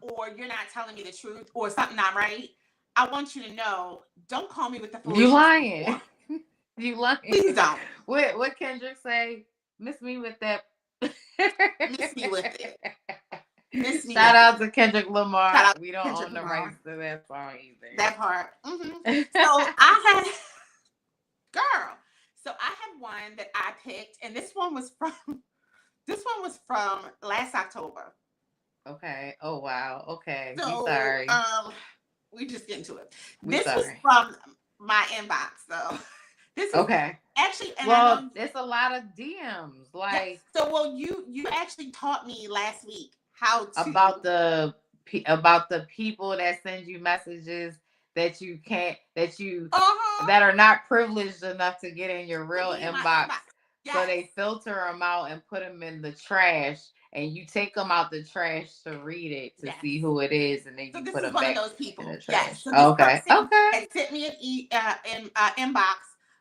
S2: or you're not telling me the truth, or something not right, I want you to know. Don't call me with the
S1: you
S2: foolishness no
S1: lying.
S2: more.
S1: You lying.
S2: Please don't
S1: What Kendrick say? Miss me with that.
S2: miss me with it. Miss me
S1: Shout
S2: with
S1: out
S2: it.
S1: to Kendrick
S2: Shout
S1: Lamar.
S2: out
S1: We
S2: to
S1: don't
S2: Kendrick
S1: own the
S2: Lamar.
S1: rights to that song either.
S2: That part. So I had girl. So I had one that I picked, and this one was from last October.
S1: Okay. Oh wow. Okay. We
S2: So
S1: sorry.
S2: we just get into it.
S1: We
S2: This was
S1: sorry.
S2: from my inbox though. This is
S1: Okay.
S2: actually, and I
S1: Well,
S2: know
S1: it's a lot of DMs
S2: yeah.
S1: like
S2: So well, you actually taught me last week how to.
S1: about the people that send you messages that you can't
S2: Uh-huh.
S1: that are not privileged enough to get in your
S2: To
S1: real
S2: be in my
S1: inbox.
S2: inbox.
S1: So
S2: Yes.
S1: they filter them out and put them in the trash, and you take them out the trash to read it to
S2: Yes.
S1: see who it is, and then
S2: So
S1: you
S2: this
S1: put
S2: is
S1: them
S2: one of
S1: back
S2: those
S1: in
S2: people.
S1: the
S2: Yes.
S1: trash.
S2: So this
S1: Okay,
S2: person
S1: okay.
S2: had sent me inbox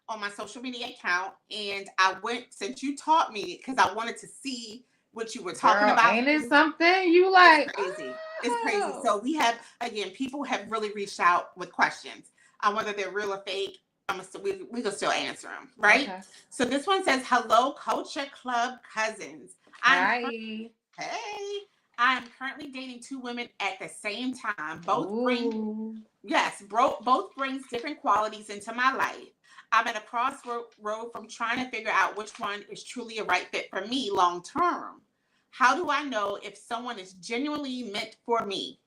S2: on my social media account, and I went since you taught me because I wanted to see what you were talking
S1: Girl,
S2: about.
S1: ain't it something? You
S2: It's
S1: like,
S2: crazy. It's crazy.
S1: oh,
S2: So we have again, people have really reached out with questions on whether they're real or fake. We can still answer them, right?
S1: okay.
S2: So this one says, "Hello, Culture Club cousins. I'm
S1: Hi.
S2: Hey, I am currently dating two women at the same time. Both bring
S1: Ooh.
S2: yes, both brings different qualities into my life. I'm at a crossroad from trying to figure out which one is truly a right fit for me long term. How do I know if someone is genuinely meant for me?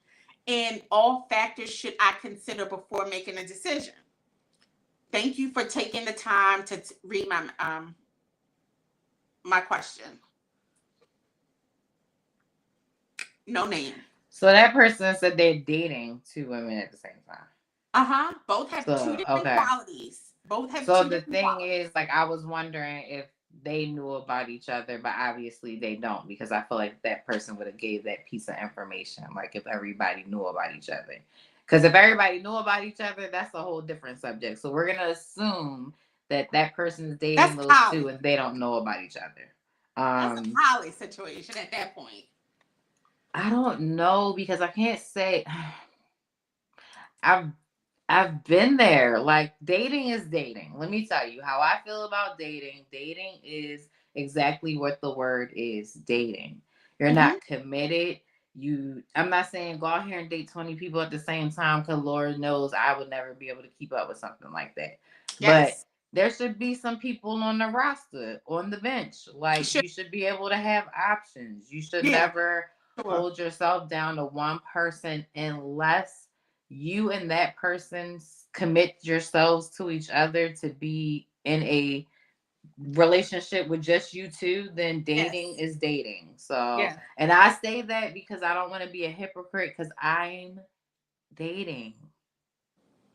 S2: And all factors should I consider before making a decision? Thank you for taking the time to read my question. No name.
S1: So that person said they're dating two women at the same time.
S2: Uh-huh. Both have two
S1: So
S2: different
S1: okay.
S2: qualities. Both have
S1: So
S2: two
S1: the
S2: different
S1: thing
S2: qualities.
S1: is, like, I was wondering if they knew about each other, but obviously they don't because I feel like that person would have gave that piece of information. Like if everybody knew about each other, because if everybody knew about each other, that's a whole different subject. So we're gonna assume that that person is dating
S2: That's
S1: those two
S2: poly.
S1: and they don't know about each other.
S2: That's a poly situation at that point.
S1: I don't know because I can't say. I've I've been there. Like dating is dating. Let me tell you how I feel about dating. Dating is exactly what the word is, dating. You're
S2: Mm-hmm.
S1: not committed. I'm not saying go out here and date 20 people at the same time cuz Lord knows I would never be able to keep up with something like that. But
S2: Yes.
S1: there should be some people on the roster, on the bench. Like
S2: Sure.
S1: you should be able to have options. You should
S2: Yeah.
S1: never
S2: Sure.
S1: hold yourself down to one person unless you and that person commit yourselves to each other to be in a relationship with just you two, then dating
S2: Yes.
S1: is dating. So,
S2: Yeah.
S1: and I say that because I don't want to be a hypocrite because I'm dating.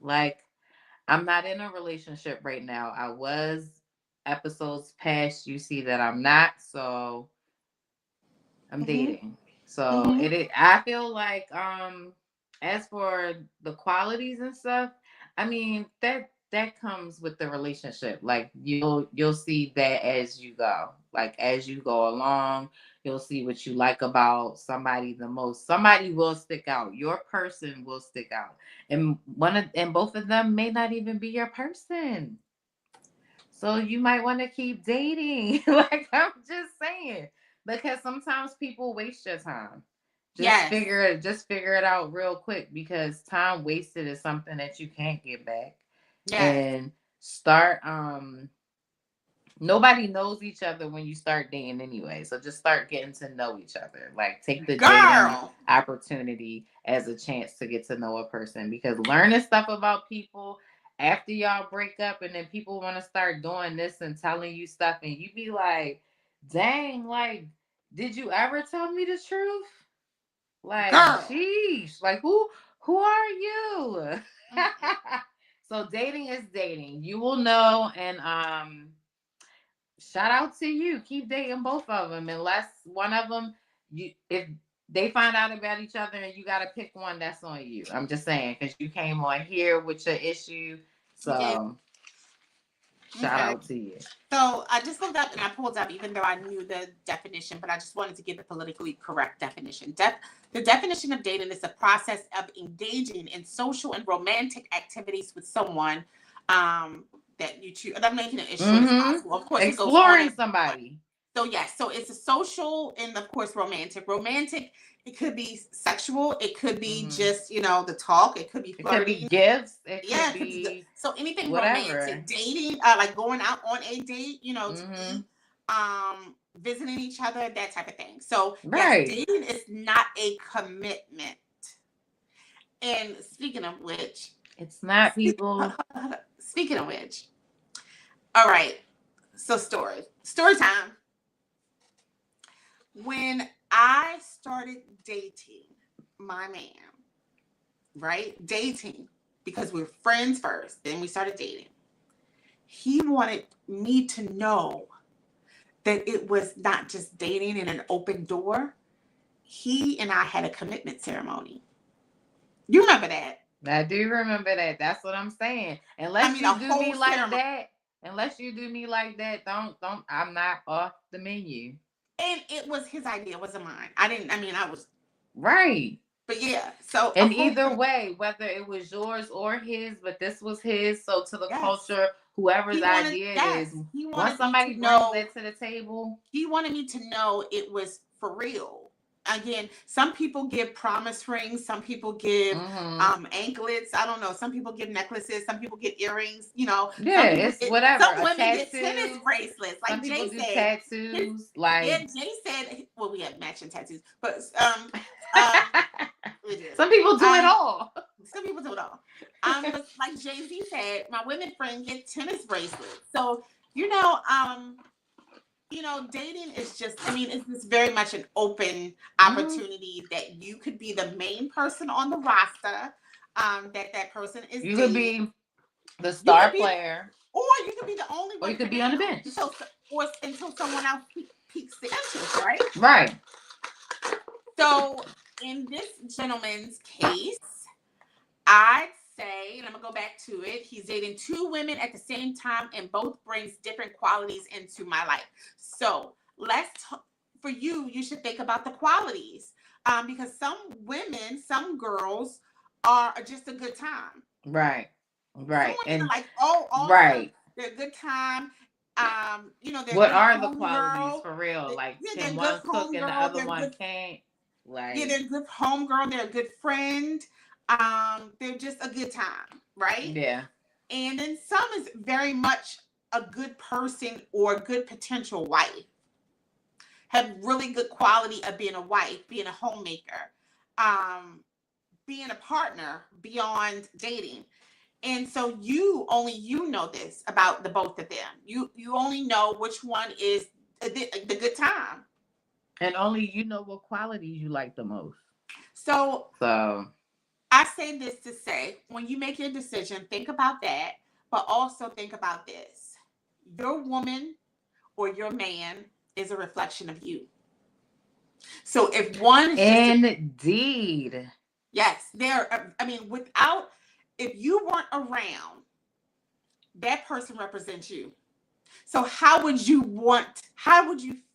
S1: Like, I'm not in a relationship right now. I was episodes past. You see that I'm not. So, I'm
S2: Mm-hmm.
S1: dating. So
S2: Mm-hmm.
S1: I feel like as for the qualities and stuff, I mean that comes with the relationship. Like you'll see that as you go. Like as you go along, you'll see what you like about somebody the most. Somebody will stick out. Your person will stick out. And both of them may not even be your person. So you might want to keep dating. Like I'm just saying. Because sometimes people waste your time.
S2: Yes.
S1: Just figure it out real quick because time wasted is something that you can't get back.
S2: Yes.
S1: And start nobody knows each other when you start dating anyway. So just start getting to know each other. Like take the dating
S2: Girl.
S1: opportunity as a chance to get to know a person because learning stuff about people after y'all break up and then people want to start doing this and telling you stuff and you be like, dang, like, did you ever tell me the truth? Like,
S2: Girl.
S1: sheesh, like who are you?
S2: Mm-mm.
S1: So dating is dating. You will know and shout out to you. Keep dating both of them, unless one of them, you if they find out about each other and you got to pick one, that's on you. I'm just saying because you came on here with your issue,
S2: Yeah.
S1: so shout
S2: Okay.
S1: out to you.
S2: So I just looked up and I pulled up, even though I knew the definition, but I just wanted to give the politically correct definition. The definition of dating is the process of engaging in social and romantic activities with someone that you choose. And I'm making it as short as
S1: Mm-hmm.
S2: possible. Of course, it goes on
S1: Exploring
S2: and on.
S1: somebody.
S2: So yes, so it's a social and of course romantic. Romantic, it could be sexual, it could be
S1: Mm-hmm.
S2: just the talk, it could be
S1: It could be
S2: flirting.
S1: gifts. It
S2: Yeah,
S1: could
S2: it could be good.
S1: be
S2: So anything
S1: whatever.
S2: romantic, dating, like going out on a date, to
S1: Mm-hmm.
S2: eat, visiting each other, that type of thing. So yes,
S1: Right.
S2: dating is not a commitment. And speaking of which,
S1: It's not
S2: speak,
S1: people.
S2: speaking of which, all right. So story time. When I started dating my man, right? Dating because we were friends first, then we started dating. He wanted me to know that it was not just dating in an open door. He and I had a commitment ceremony. You remember that?
S1: I do remember that. That's what I'm saying.
S2: I
S1: Unless
S2: mean, a
S1: you do
S2: whole
S1: me like
S2: ceremony.
S1: that, don't. I'm not off the menu.
S2: And it was his idea, it wasn't mine. I didn't, I mean, I was,
S1: Right.
S2: but yeah. So a
S1: And
S2: whole,
S1: either way, whether it was yours or his, but this was his. So to the
S2: yes.
S1: culture, whoever's
S2: He wanted,
S1: idea it is,
S2: yes. He
S1: once
S2: wanted me
S1: somebody
S2: to
S1: brings
S2: know
S1: that to the table,
S2: he wanted me to know it was for real. Again, some people give promise rings, some people give
S1: mm-hmm.
S2: anklets. I don't know. Some people give necklaces, some people get earrings.
S1: Yeah, it's whatever.
S2: Some
S1: A
S2: women get tennis
S1: tattoo.
S2: bracelets.
S1: Some
S2: Like
S1: people
S2: Jay
S1: do
S2: said,
S1: tattoos.
S2: yeah,
S1: Like
S2: Jay said. Well, we have matching tattoos, but we do.
S1: some people do it
S2: Um,
S1: all.
S2: some people do it all. But like Jay Z said, my women friend get tennis bracelets. So dating is just, I mean, it's just very much an open
S1: Mm-hmm.
S2: opportunity that you could be the main person on the roster, that person is
S1: You could
S2: dating.
S1: be the
S2: You
S1: star
S2: could be,
S1: player,
S2: or you could be the only
S1: or
S2: one
S1: you
S2: for
S1: could be on the
S2: now
S1: bench.
S2: until someone else piques the interest, right?
S1: Right.
S2: So in this gentleman's case, I'd say, and I'm gonna go back to it, he's dating two women at the same time, and both brings different qualities into my life. So for you, you should think about the qualities, because some women, some girls are just a good time.
S1: Right.
S2: Some
S1: Right.
S2: women are
S1: And
S2: like, oh, all the time
S1: right.
S2: they're a good time. They're a
S1: What
S2: good
S1: are the
S2: home
S1: qualities
S2: girl.
S1: for real? Like,
S2: Yeah, they're
S1: can
S2: a good
S1: one cook
S2: home
S1: and the
S2: girl.
S1: other
S2: They're
S1: one
S2: good.
S1: can't?
S2: Yeah,
S1: Like,
S2: they're a good home girl. They're a good friend. They're just a good time, right?
S1: yeah.
S2: And then some is very much a good person or a good potential wife. Have really good quality of being a wife, being a homemaker, being a partner beyond dating. And so you know this about the both of them. You only know which one is the good time.
S1: And only you know what qualities you like the most.
S2: So
S1: So
S2: I say this to say, when you make your decision, think about that, but also think about this. Your woman or your man is a reflection of you. So if one is just
S1: indeed.
S2: yes, there. I mean, without if you weren't around, that person represents you. So how would you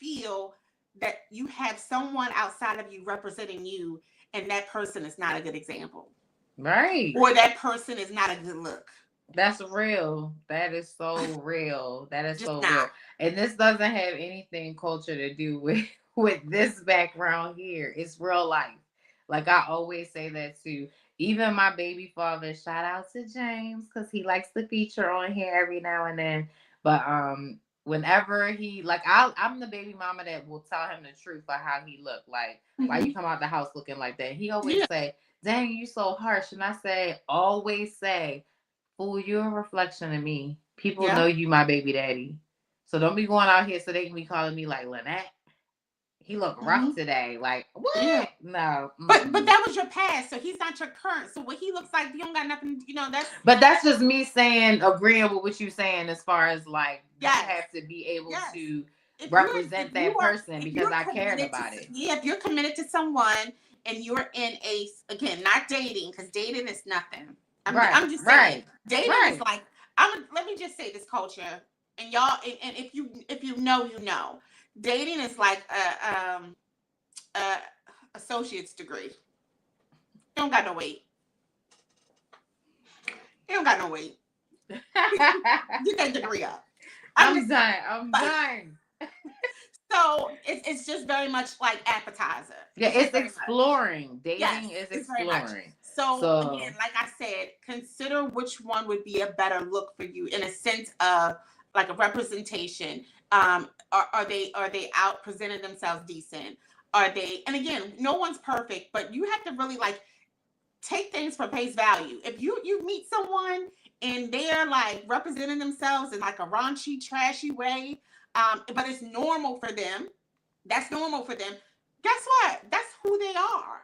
S2: feel that you have someone outside of you representing you and that person is not a good example?
S1: Right.
S2: Or that person is not a good look.
S1: That's real. That is so real. That is
S2: Just
S1: so
S2: not.
S1: real. And this doesn't have anything culture to do with with this background here. It's real life. Like I always say that too. Even my baby father, shout out to James because he likes to feature on here every now and then. But whenever he like I'm the baby mama that will tell him the truth of how he looked. Like, why you
S2: Mhm.
S1: come out the house looking like that? He always
S2: Yeah.
S1: say, dang, you so harsh. And I say, always say, fool, you're a reflection of me. People know
S2: Yeah.
S1: you my baby daddy. So don't be going out here so they can be calling me like Lynette. He look rough
S2: Hmm.
S1: today. Like,
S2: Yeah.
S1: what? No.
S2: But
S1: Mm-mm.
S2: that was your past, so he's not your current. So what he looks like, you don't got nothing. That's
S1: But that's just me saying, agreeing with what you're saying as far as like, you
S2: yes,
S1: have to be able
S2: yes.
S1: to
S2: If
S1: represent
S2: you
S1: that
S2: are
S1: person
S2: if
S1: because
S2: you're
S1: I cared
S2: committed to
S1: about it.
S2: yeah, if you're committed to someone and you're in a again not dating because dating is nothing.
S1: Right,
S2: I'm just saying
S1: right,
S2: dating is
S1: right.
S2: like let me just say this culture and y'all and if you know you know dating is like a associate's degree. You don't got no weight. You don't got no weight. Get that degree up. I'm
S1: I'm
S2: just
S1: done. I'm
S2: like
S1: done.
S2: so it's just very much like appetizer.
S1: Yeah,
S2: It's just
S1: it's
S2: very much.
S1: exploring.
S2: Yes,
S1: Dating is
S2: it's very much.
S1: exploring.
S2: So again,
S1: So
S2: like I said, consider which one would be a better look for you in a sense of like a representation. Are they out presenting themselves decent? Are they and again, no one's perfect, but you have to really like take things for face value. If you meet someone and they're like representing themselves in like a raunchy, trashy way, but it's normal for them. That's normal for them. Guess what? That's who they are.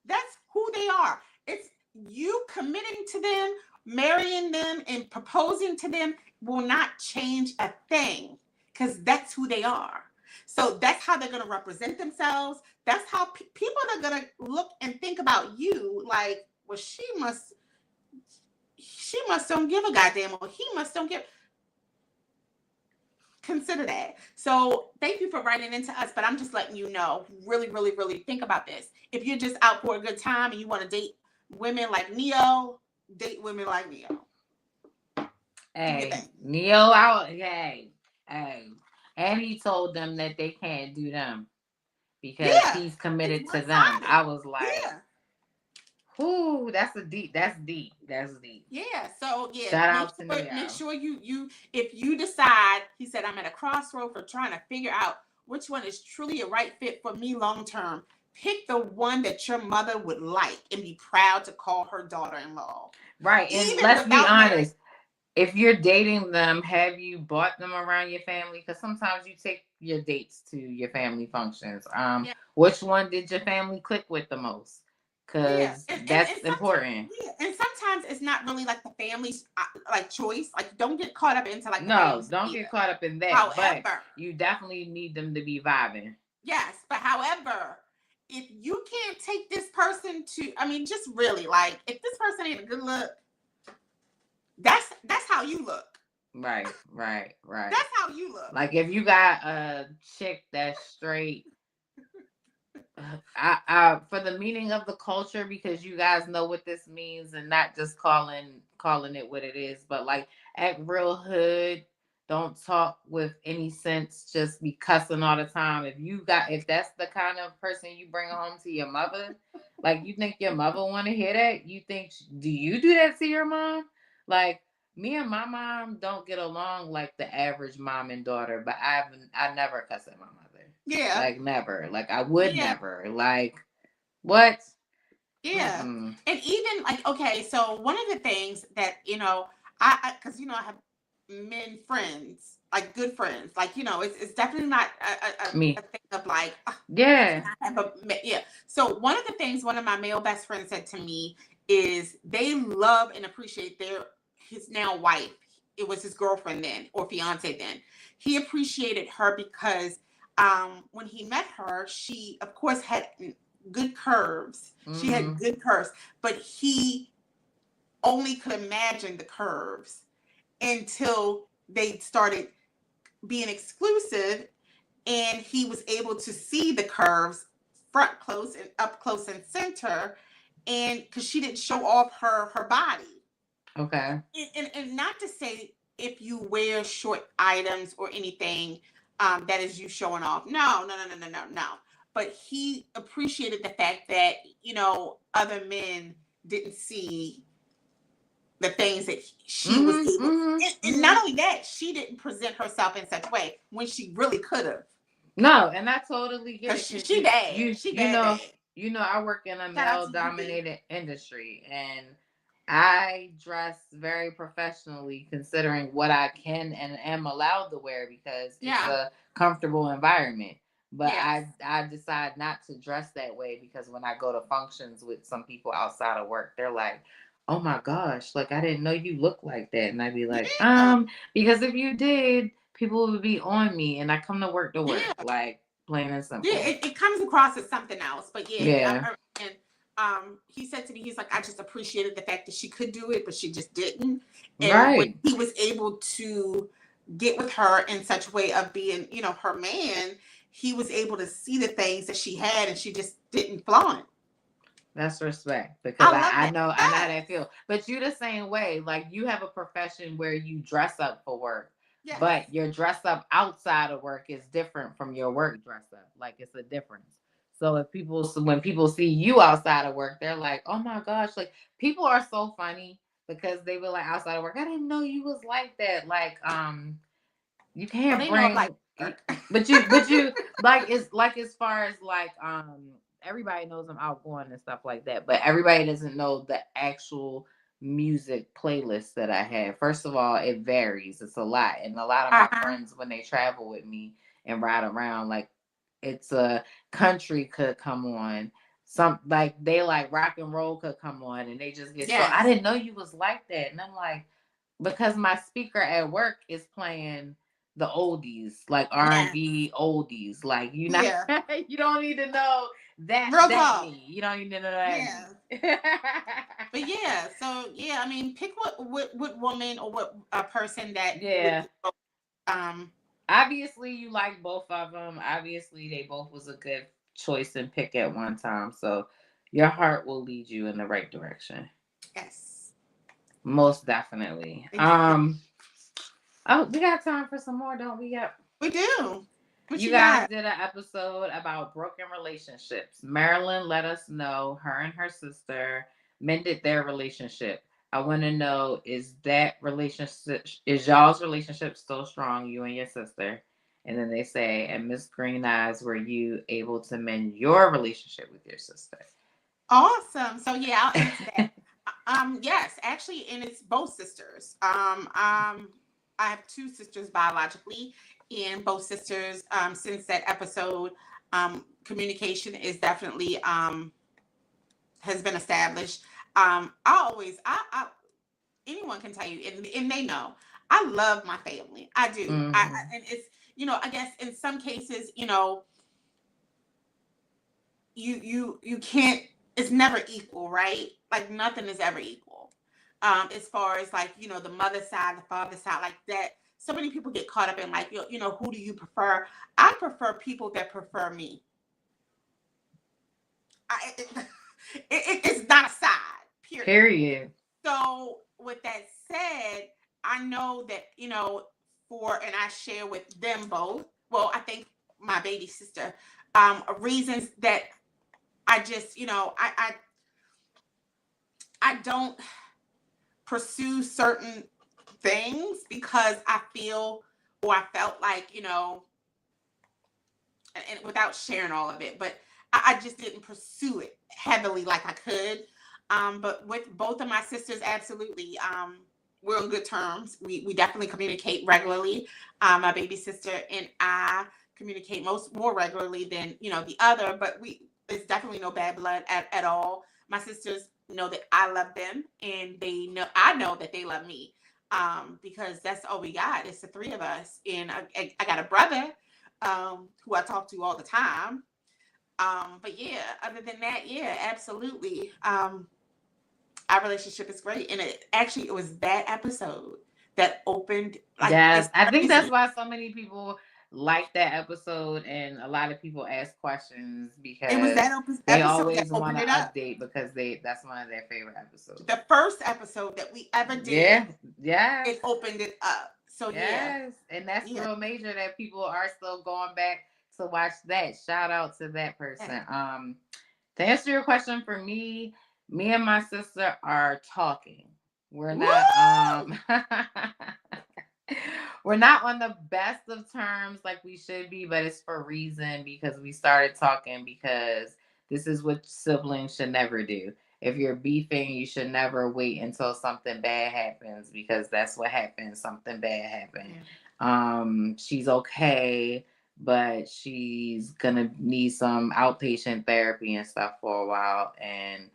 S2: That's who they are. It's you committing to them, marrying them, and proposing to them will not change a thing because that's who they are. So that's how they're going to represent themselves. That's how people are going to look and think about you like, well, she must don't give a goddamn, or he must don't give consider that. So thank you for writing into us, but I'm just letting you know, really, really, really think about this. If you're just out for a good time and you want to date women like Neo, date women like Neo. Do your
S1: hey,
S2: thing.
S1: Neo out. Hey. And he told them that they can't do them because
S2: Yeah,
S1: he's
S2: it's
S1: committed to
S2: one
S1: them.
S2: sided.
S1: I was like,
S2: Yeah,
S1: whoo, that's a deep. That's deep. That's deep.
S2: yeah. So yeah,
S1: Shout
S2: make
S1: out to
S2: sure make
S1: Neo.
S2: sure you if you decide, he said, I'm at a crossroad for trying to figure out which one is truly a right fit for me long term. Pick the one that your mother would like and be proud to call her daughter-in-law,
S1: Right. And
S2: even
S1: let's be
S2: without marriage.
S1: honest. If you're dating them, have you brought them around your family? Because sometimes you take your dates to your family functions.
S2: Yeah,
S1: Which one did your family click with the most?
S2: yeah,
S1: Because
S2: and
S1: that's
S2: sometimes
S1: important.
S2: yeah, and sometimes it's not really like the family's like choice. Like, don't get caught up into like the
S1: No,
S2: family's
S1: don't
S2: idea.
S1: get caught up in that. But
S2: However,
S1: you definitely need them to be vibing.
S2: yes, but however, if you can't take this person to, I mean, just really like if this person ain't a good look, that's how you look.
S1: Right, right, right.
S2: That's how you look.
S1: Like if you got a chick that's straight, I for the meaning of the culture, because you guys know what this means and not just calling it what it is, but like act real hood, don't talk with any sense, just be cussing all the time. If that's the kind of person you bring home to your mother, like you think your mother want to hear that? Do you do that to your mom? Like me and my mom don't get along like the average mom and daughter, but I never cuss at my mother.
S2: Yeah,
S1: Like never. Like I would
S2: yeah.
S1: never. Like what?
S2: Yeah.
S1: Mm-mm.
S2: And even like, okay, so one of the things that, I because, I have men friends, like good friends, like, it's definitely not a
S1: Me.
S2: thing of like,
S1: Yeah.
S2: I have yeah. So one of the things one of my male best friends said to me is they love and appreciate his now wife. It was his girlfriend then, or fiance then. He appreciated her because when he met her, she of course had good curves. She had
S1: Mm-hmm.
S2: good curves, but he only could imagine the curves until they started being exclusive, and he was able to see the curves front close and up close and center, and because she didn't show off her body.
S1: Okay.
S2: And not to say if you wear short items or anything, that is you showing off. No, no, no, no, no, no, no. But he appreciated the fact that, other men didn't see the things that she was
S1: Mm-hmm.
S2: able.
S1: Mm-hmm.
S2: And
S1: Mm-hmm.
S2: not only that, she didn't present herself in such a way when she really could have.
S1: No, and I totally get
S2: Because
S1: it because
S2: she bad.
S1: you
S2: She
S1: you
S2: bad,
S1: know
S2: bad.
S1: I work in a
S2: Shout out
S1: male
S2: to you, B.
S1: dominated industry, and I dress very professionally considering what I can and am allowed to wear because it's
S2: Yeah.
S1: a comfortable environment. But
S2: Yes.
S1: I decide not to dress that way because when I go to functions with some people outside of work, they're like, "Oh my gosh, like I didn't know you look like that." And I'd be like,
S2: Yeah.
S1: because if you did, people would be on me, and I come to work,
S2: Yeah.
S1: like plain and
S2: Yeah,
S1: simple.
S2: it comes across as something else, but yeah,
S1: Yeah.
S2: and he said to me, he's like, I just appreciated the fact that she could do it, but she just didn't. And when
S1: Right.
S2: he was able to get with her in such a way of being, her man, he was able to see the things that she had, and she just didn't flaunt.
S1: That's respect because
S2: I love that.
S1: I know how
S2: Yes,
S1: that feel. But you the same way. Like you have a profession where you dress up for work,
S2: yes,
S1: but your dress up outside of work is different from your work dress up. Like it's a difference. So when people see you outside of work, they're like, "Oh my gosh!" Like people are so funny because they were like outside of work. I didn't know you was like that. Like you
S2: well,
S1: can't
S2: they know it like
S1: bring
S2: work.
S1: but you like it's like as far as like everybody knows I'm outgoing and stuff like that, but everybody doesn't know the actual music playlist that I have. First of all, it varies. It's a lot. And a lot of my
S2: Uh-huh.
S1: friends when they travel with me and ride around, like it's a country could come on. Some like they like rock and roll could come on and they just get so I
S2: Yes,
S1: didn't know you was like that. And I'm like, because my speaker at work is playing the oldies, like
S2: yes,
S1: R&B oldies. Like you know,
S2: yeah,
S1: you don't need to know
S2: real
S1: that
S2: talk.
S1: me. You don't need to know that me.
S2: Yeah. But yeah, so yeah, I mean, pick what woman or what person that would
S1: Yeah.
S2: um
S1: Obviously, you like both of them. Obviously, they both was a good choice and pick at one time. So your heart will lead you in the right direction.
S2: yes.
S1: Most definitely.
S2: Yeah,
S1: Oh, we got time for some more, don't we? Yep.
S2: we do. What
S1: You
S2: you
S1: guys
S2: got?
S1: did an episode about broken relationships. Marilyn let us know her and her sister mended their relationship. I want to know, is y'all's relationship still strong, you and your sister? And then they say, and Miss Green Eyes, were you able to mend your relationship with your sister?
S2: Awesome. So yeah, I'll answer that. Yes, actually, and it's both sisters. I have two sisters biologically, and both sisters. Since that episode, communication is definitely has been established. I always, anyone can tell you, and they know, I love my family. I do.
S1: Mm-hmm.
S2: And it's, I guess in some cases, you can't. It's never equal, right? Like nothing is ever equal. As far as like the mother side, the father side, like that. So many people get caught up in like who do you prefer? I prefer people that prefer me. It's not a side. Period.
S1: Period.
S2: So with that said, I know that and I share with them both. Well, I think my baby sister, reasons that I just I don't pursue certain things because I feel or I felt like and without sharing all of it, but I just didn't pursue it heavily like I could. But with both of my sisters, absolutely. We're on good terms. We definitely communicate regularly. My baby sister and I communicate more regularly than the other, but it's definitely no bad blood at all. My sisters know that I love them, and I know that they love me. Because that's all we got. It's the three of us, and I got a brother who I talk to all the time. But yeah, other than that, yeah, absolutely. Our relationship is great. And it was that episode that opened, like,
S1: Yes,
S2: it's
S1: I think that's
S2: crazy.
S1: why so many people like that episode, and a lot of people ask questions
S2: It was
S1: because
S2: that
S1: they
S2: episode that
S1: always want
S2: opened
S1: to
S2: it up.
S1: update because that's one of their favorite episodes.
S2: The first episode that we ever did,
S1: Yeah, yes,
S2: it opened it up. So yeah,
S1: yes, and that's
S2: yeah.
S1: real major that people are still going back to watch that. Shout out to that person. To answer your question, for me and my sister are talking. We're not
S2: Woo!
S1: we're not on the best of terms like we should be, but it's for a reason, because we started talking because this is what siblings should never do. If you're beefing, you should never wait until something bad happens, because that's what happened. Something bad happened.
S2: Yeah.
S1: She's okay, but she's gonna need some outpatient therapy and stuff for a while. And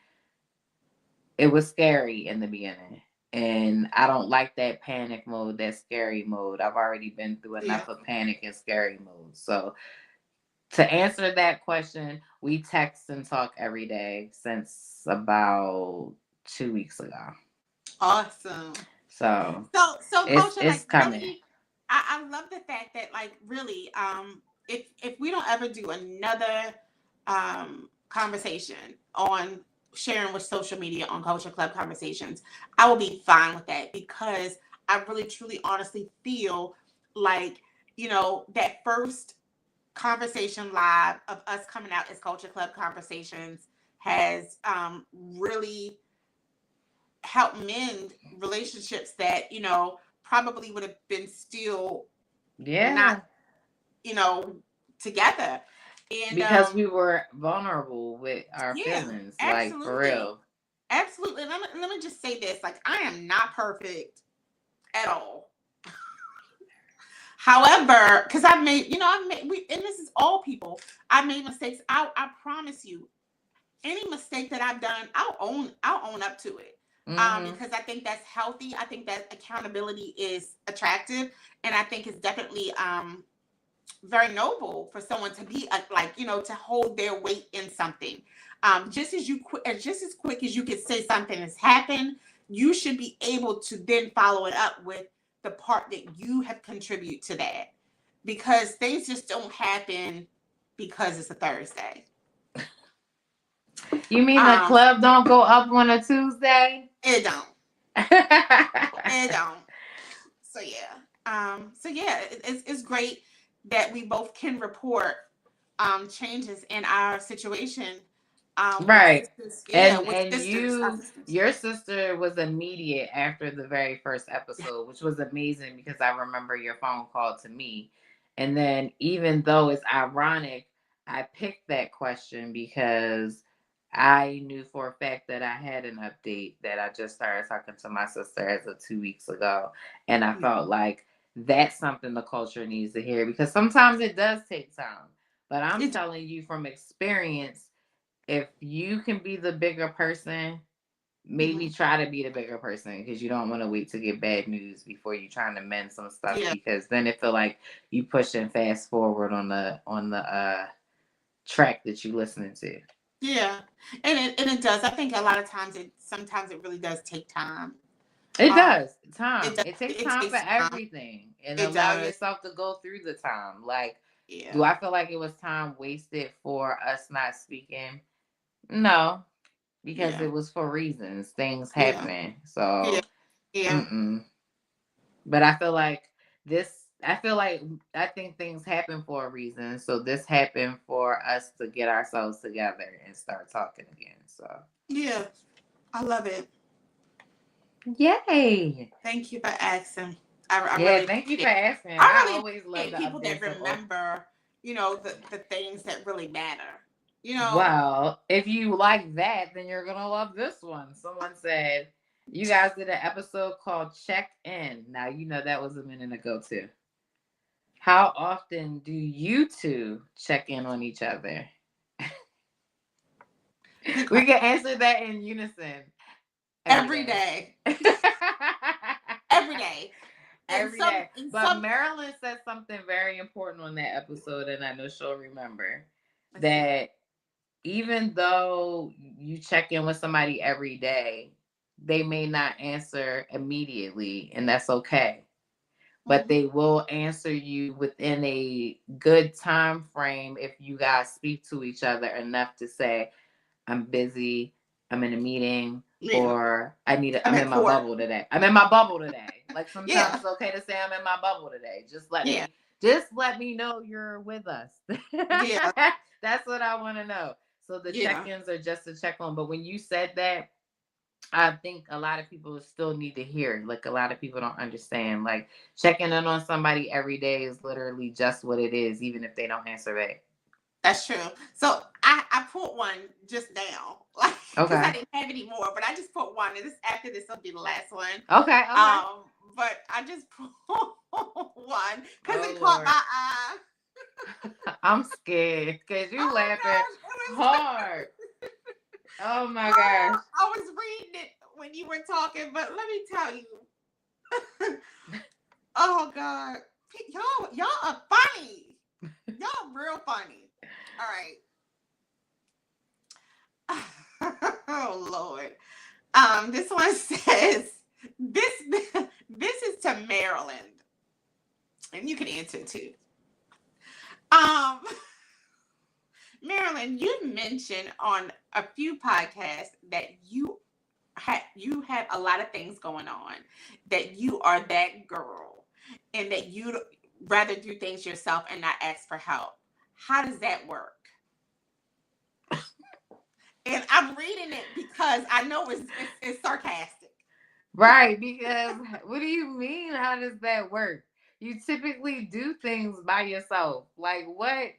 S1: it was scary in the beginning. And I don't like that panic mode, that scary mode. I've already been through
S2: Yeah.
S1: enough of panic and scary mode. So to answer that question, we text and talk every day since about 2 weeks ago.
S2: Awesome.
S1: So
S2: So
S1: it's
S2: culture, like,
S1: it's coming.
S2: really, I love the fact that, like, really, if we don't ever do another conversation on sharing with social media on Culture Club Conversations, I will be fine with that, because I really truly honestly feel like, that first conversation live of us coming out as Culture Club Conversations has really helped mend relationships that probably would have been still not
S1: Yeah.
S2: you know together. And
S1: Because we were vulnerable with our
S2: yeah,
S1: feelings, like, for
S2: absolutely,
S1: real.
S2: absolutely. Let me just say this, like, I am not perfect at all. However, because and this is all people, I've made mistakes. I promise you, any mistake that I've done, I'll own up to it.
S1: Hmm.
S2: Because I think that's healthy. I think that accountability is attractive, and I think it's definitely very noble for someone to be like, to hold their weight in something. Just as quick as you can say something has happened, you should be able to then follow it up with the part that you have contributed to that, because things just don't happen because it's a Thursday.
S1: You mean the
S2: Um,
S1: club don't go up on a Tuesday?
S2: it don't. It don't. So yeah. It's great that we both can report changes in our situation with
S1: Right.
S2: sisters. Yeah,
S1: And
S2: with
S1: and
S2: sisters. Our
S1: you
S2: sisters.
S1: your sister was immediate after the very first episode, which was amazing, because I remember your phone call to me. And then, even though it's ironic, I picked that question because I knew for a fact that I had an update that I just started talking to my sister as of 2 weeks ago. And I
S2: Yeah.
S1: felt like that's something the culture needs to hear, because sometimes it does take time. But I'm
S2: It,
S1: telling you from experience, if you can be the bigger person, maybe
S2: mhm.
S1: try to be the bigger person, because you don't want to wait to get bad news before you're trying to mend some stuff,
S2: Yeah.
S1: because then it feel like you pushing fast forward on the track that you listening to.
S2: Yeah. And it does. I think a lot of times sometimes it really does take time.
S1: It
S2: Um
S1: does.
S2: it
S1: Time.
S2: does.
S1: It takes
S2: It
S1: time for
S2: takes time.
S1: everything, and
S2: It
S1: allow
S2: does.
S1: yourself to go through the time. Like,
S2: Yeah.
S1: do I feel like it was time wasted for us not speaking? No, because
S2: Yeah.
S1: it was for reasons. Things
S2: Yeah.
S1: happen.
S2: Yeah.
S1: So,
S2: Yeah.
S1: mm-mm. But I feel like this, I think things happen for a reason. So this happened for us to get ourselves together and start talking again. So,
S2: Yeah. I love it.
S1: yay.
S2: Thank you for asking. I
S1: Yeah,
S2: really
S1: thank you
S2: appreciate
S1: for
S2: it.
S1: asking.
S2: I
S1: I
S2: really
S1: always love
S2: appreciate
S1: the
S2: people that
S1: updates of, oh,
S2: remember, the things that really matter. You know,
S1: Well, if you like that, then you're gonna love this one. Someone said you guys did an episode called Check In. Now you know that was a minute ago too. How often do you two check in on each other?
S2: good
S1: We
S2: question.
S1: can answer that in unison every
S2: Every
S1: day.
S2: day, every day, and
S1: Every day.
S2: in
S1: But
S2: some.
S1: Marilyn said something very important on that episode, and I know she'll remember
S2: Let's see.
S1: that even though you check in with somebody every day, they may not answer immediately, and that's okay. But
S2: Mhm.
S1: they will answer you within a good time frame if you guys speak to each other enough to say, I'm busy, I'm in a meeting,
S2: Yeah,
S1: or
S2: I'm
S1: I'm
S2: at
S1: in my
S2: court.
S1: bubble today. I'm in my bubble today. Like sometimes
S2: Yeah,
S1: it's okay to say I'm in my bubble today.
S2: yeah,
S1: Just let me know you're with us.
S2: yeah,
S1: That's what I want to know. So the
S2: yeah.
S1: check-ins are just to check on. But when you said that, I think a lot of people still need to hear. Like a lot of people don't understand. Like checking in on somebody every day is literally just what it is, even if they don't answer back.
S2: That's true. So I put one just now, like because I
S1: Okay.
S2: didn't have any more, but I just put one, and this after this will be the last one.
S1: Okay. Okay.
S2: But I just put one because
S1: Oh
S2: it caught
S1: Lord.
S2: my eye.
S1: I'm scared because you
S2: Oh
S1: laughing
S2: gosh, it was.
S1: hard. Oh my gosh.
S2: I was reading it when you were talking, but let me tell you. Oh God, y'all are funny. Y'all real funny. All right. Oh Lord. This one says this this is to Maryland, and you can answer too. Um, Marilyn, you mentioned on a few podcasts that you have a lot of things going on, that you are that girl, and that you rather do things yourself and not ask for help. How does that work? And I'm reading it because I know it's sarcastic.
S1: Right, because what do you mean? How does that work? You typically do things by yourself. Like what?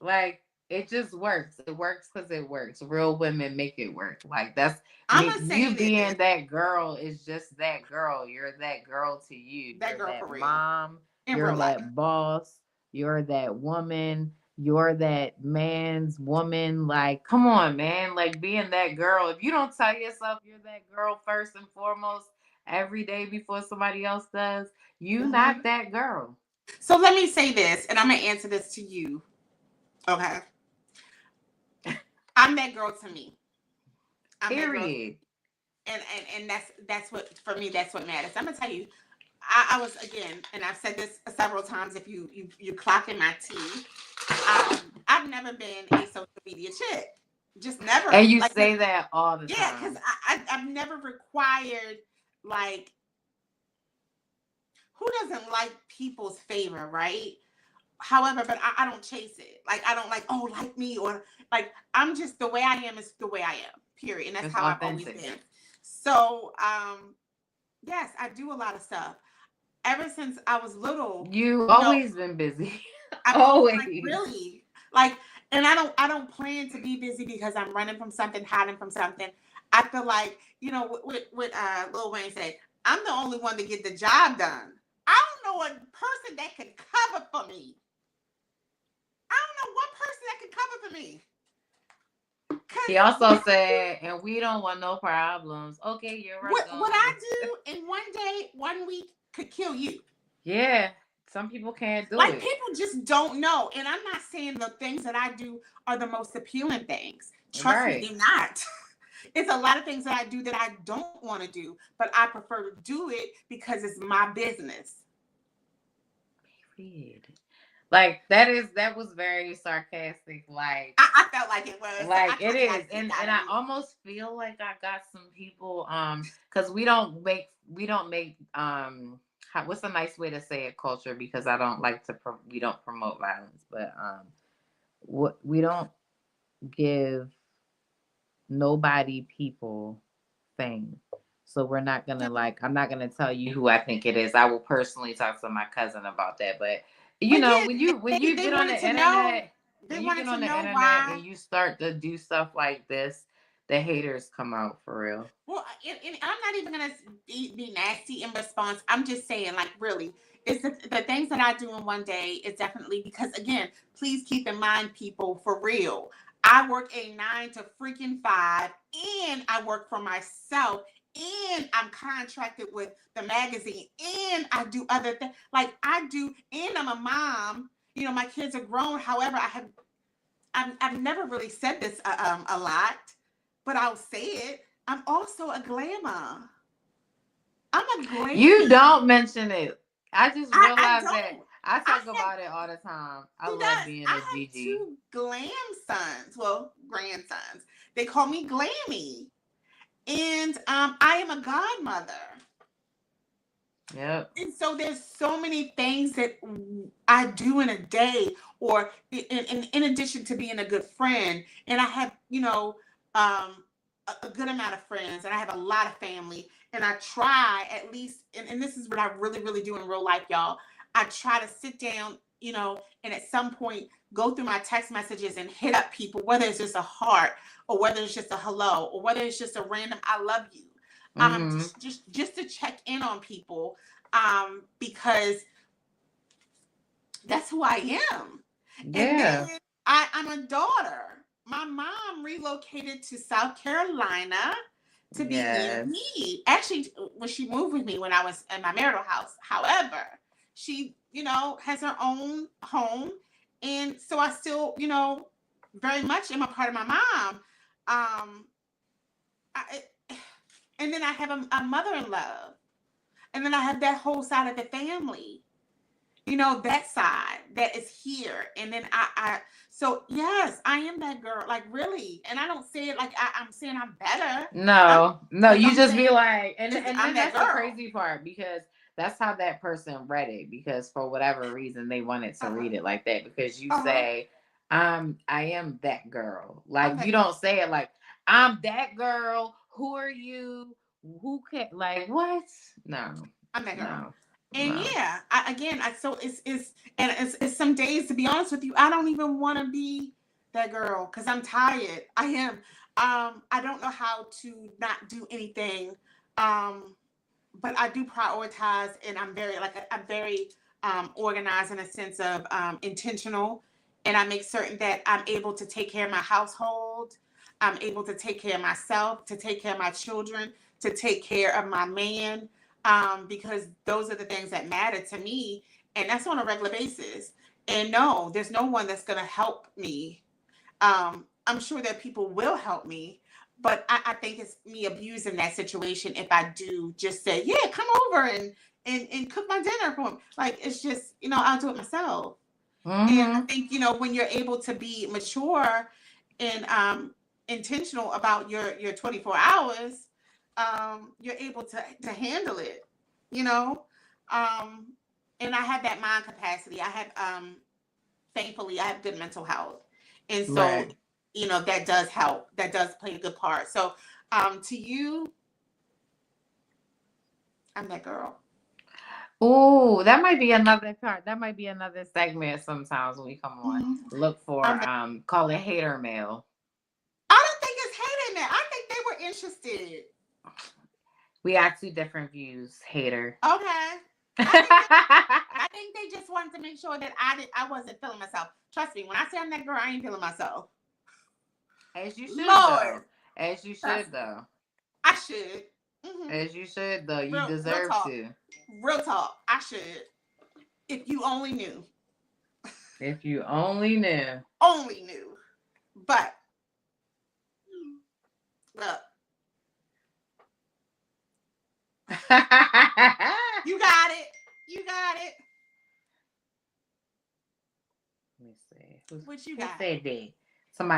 S1: Like it just works. It works because it works. Real women make it work. Like that's
S2: I'm gonna
S1: you
S2: say this,
S1: being that girl is just that girl. You're that girl to you.
S2: that
S1: You're
S2: girl for
S1: that
S2: real
S1: mom.
S2: in
S1: You're
S2: real life.
S1: that boss. You're that woman. You're that man's woman. Like, come on, man. Like being that girl. If you don't tell yourself you're that girl first and foremost every day before somebody else does, you not
S2: Mhm.
S1: that girl.
S2: So let me say this, and I'm gonna answer this to you. Okay, I'm that girl to me. I'm that girl,
S1: Period.
S2: and that's what for me. That's what matters. I'm gonna tell you. I was again, and I've said this several times. If you clock in my tea, I've never been a social media chick. Just never.
S1: And you
S2: Like,
S1: say that all the
S2: yeah, because
S1: time.
S2: I've never required, like, who doesn't like people's favor, right? However, but I don't chase it. Like I don't like, oh, like me, or like I'm just the way I am is the way I am. Period. And that's
S1: It's
S2: how I've always
S1: authentic.
S2: been. So yes, I do a lot of stuff. Ever since I was little,
S1: You
S2: you know,
S1: always been busy.
S2: I've always like
S1: Always.
S2: really like, and I don't plan to be busy because I'm running from something, hiding from something. I feel like, what Lil Wayne said, I'm the only one to get the job done. I don't know a person that could cover for me. I don't know one person that could cover for me.
S1: He
S2: Cause
S1: also said, and we don't want no problems. Okay, you're
S2: what I
S1: welcome.
S2: do in one day, 1 week could kill you.
S1: Yeah, some people can't do
S2: Like
S1: it.
S2: people just don't know. And I'm not saying the things that I do are the most appealing things. Trust me,
S1: Right.
S2: they're not. It's a lot of things that I do that I don't want to do, but I prefer to do it because it's my business.
S1: Period. Like that was very sarcastic.
S2: I felt like it was. So I
S1: Like it
S2: kind of
S1: is,
S2: got kicked
S1: and
S2: out of
S1: I
S2: it.
S1: almost feel like I got some people because we don't make what's a nice way to say it, culture, because I don't like to we don't promote violence, but what we don't give nobody people fame. So we're not gonna like I'm not gonna tell you who I think it is. I will personally talk to my cousin about that. But
S2: But yeah,
S1: when you
S2: they
S1: get on
S2: wanted
S1: the
S2: to know.
S1: internet.
S2: They
S1: When you
S2: wanted
S1: get
S2: to
S1: on the
S2: know
S1: internet
S2: why.
S1: and you start to do stuff like this, the haters come out for real.
S2: Well, and I'm not even gonna be nasty in response. I'm just saying, like, really, it's the things that I do in one day is definitely because, again, please keep in mind, people, for real. I work a 9 to 5, and I work for myself, and I'm contracted with the magazine, and I do other things like I do, and I'm a mom. My kids are grown. However, I've never really said this a lot, but I'll say it. I'm also a glamour. I'm a
S1: You
S2: glammy.
S1: don't mention it. I just
S2: I
S1: realized that
S2: don't.
S1: I
S2: I
S1: talk
S2: have
S1: about it all the time. I
S2: She
S1: love
S2: does.
S1: being
S2: I
S1: a
S2: have
S1: Gigi.
S2: two glam sons. Well, grandsons. They call me Glammy, and I am a godmother.
S1: Yep.
S2: And so there's so many things that I do in a day, or in addition to being a good friend, and I have a good amount of friends, and I have a lot of family, and I try at least, and this is what I really really do in real life, y'all. I try to sit down, and at some point go through my text messages and hit up people, whether it's just a heart, or whether it's just a hello, or whether it's just a random I love you,
S1: Mm-hmm.
S2: just to check in on people, because that's who I am. And then
S1: Yeah.
S2: I'm a daughter. My mom relocated to South Carolina to be near
S1: Yes.
S2: me. Actually, when she moved with me when I was in my marital house. However, she, has her own home. And so I still, very much am a part of my mom. Um, I, and then I have a mother-in-law. And then I have that whole side of the family, that side that is here. And then so yes, I am that girl, like, really. And I don't say it like I'm saying I'm better. I'm
S1: No, no,
S2: Because
S1: you
S2: I'm
S1: just be
S2: saying
S1: like,
S2: is
S1: and
S2: I'm
S1: then
S2: that
S1: that's the
S2: girl.
S1: crazy part because that's how that person read it because for whatever reason they wanted to
S2: Uh-huh.
S1: read it like that because you
S2: Uh-huh.
S1: say, I am that girl.
S2: I'm
S1: Like you
S2: that girl.
S1: don't say it like I'm that girl. Who are you? Who can like what? No,
S2: I'm that girl.
S1: no,
S2: And
S1: no.
S2: yeah, so it's some days, to be honest with you, I don't even want to be that girl because I'm tired. I am. I don't know how to not do anything. Um, but I do prioritize, and I'm very organized in a sense of intentional, and I make certain that I'm able to take care of my household. I'm able to take care of myself, to take care of my children, to take care of my man, because those are the things that matter to me, and that's on a regular basis. And no, there's no one that's going to help me. I'm sure that people will help me, but I think it's me abusing that situation if I do just say, yeah, come over and cook my dinner for me. Like, it's just, I'll do it myself. And I
S1: Mm-hmm.
S2: think, when you're able to be mature and intentional about your 24 hours, you're able to handle it, you know? Um, and I have that mind capacity. Thankfully, I have good mental health. And so,
S1: Right.
S2: that does help. That does play a good part. So, to you, I'm that girl.
S1: Oh, that might be another part. That might be another segment sometimes when we come on.
S2: Mhm.
S1: Look
S2: I'm
S1: for
S2: that.
S1: call it hater mail.
S2: I don't think it's hating that. I think they were interested.
S1: We got two different views, hater.
S2: Okay. I think they, I think they just wanted to make sure that I wasn't feeling myself. Trust me, when I say I'm that girl, I ain't feeling myself.
S1: As you should
S2: Lord,
S1: though. As you
S2: trust
S1: should
S2: me,
S1: though.
S2: I should. Hmm.
S1: As you should though. You
S2: Real
S1: deserve
S2: talk,
S1: to.
S2: real talk. I should. If you only knew,
S1: If you only knew.
S2: only knew. But look, you got it. You got it.
S1: Let me see.
S2: What you
S1: Who
S2: got?
S1: said that?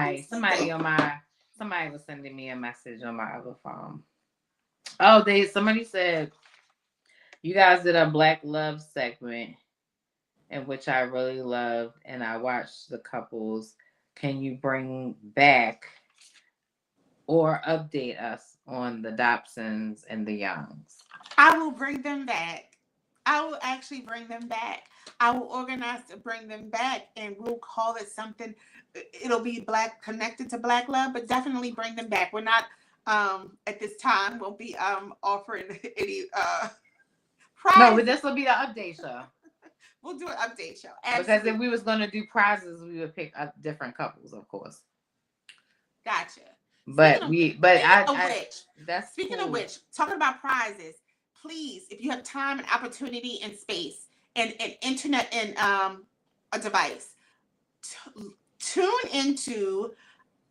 S2: Who said that?
S1: Somebody was sending me a message on my other phone. Oh, somebody said you guys did a Black Love segment in which I really loved and I watched the couples. Can you bring back or update us on the Dobsons and the Youngs?
S2: I will bring them back. I will actually bring them back. I will organize to bring them back, and we'll call it something. It'll be Black, connected to Black love, but definitely bring them back. We're not at this time. Won't be offering any
S1: No, but
S2: prizes.
S1: this will be the update show.
S2: We'll do an update show.
S1: Because
S2: Absolutely.
S1: if we was gonna do prizes, we would pick up different couples, of course.
S2: Gotcha.
S1: But
S2: Speaking of
S1: I
S2: which,
S1: that's
S2: speaking of
S1: cool.
S2: which, talking about prizes, please, if you have time and opportunity and space and internet and a device, tune into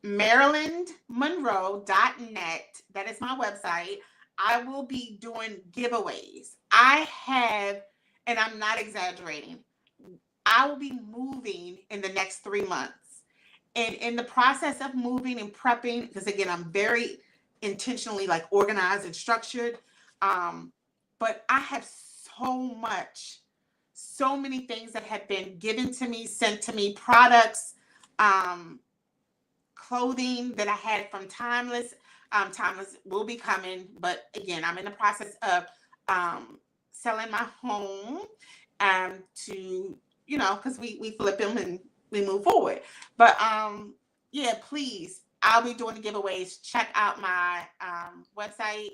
S2: marylandmonroe.net. That is my website. I will be doing giveaways. I have, and I'm not exaggerating, I will be moving in the next 3 months. And in the process of moving and prepping, because again, I'm very intentionally like organized and structured. Um, but I have so many things that have been given to me, sent to me, products, um, clothing that I had from Timeless. Timeless will be coming, but again, I'm in the process of selling my home to, because we flip them and we move forward. But yeah, please, I'll be doing the giveaways. Check out my website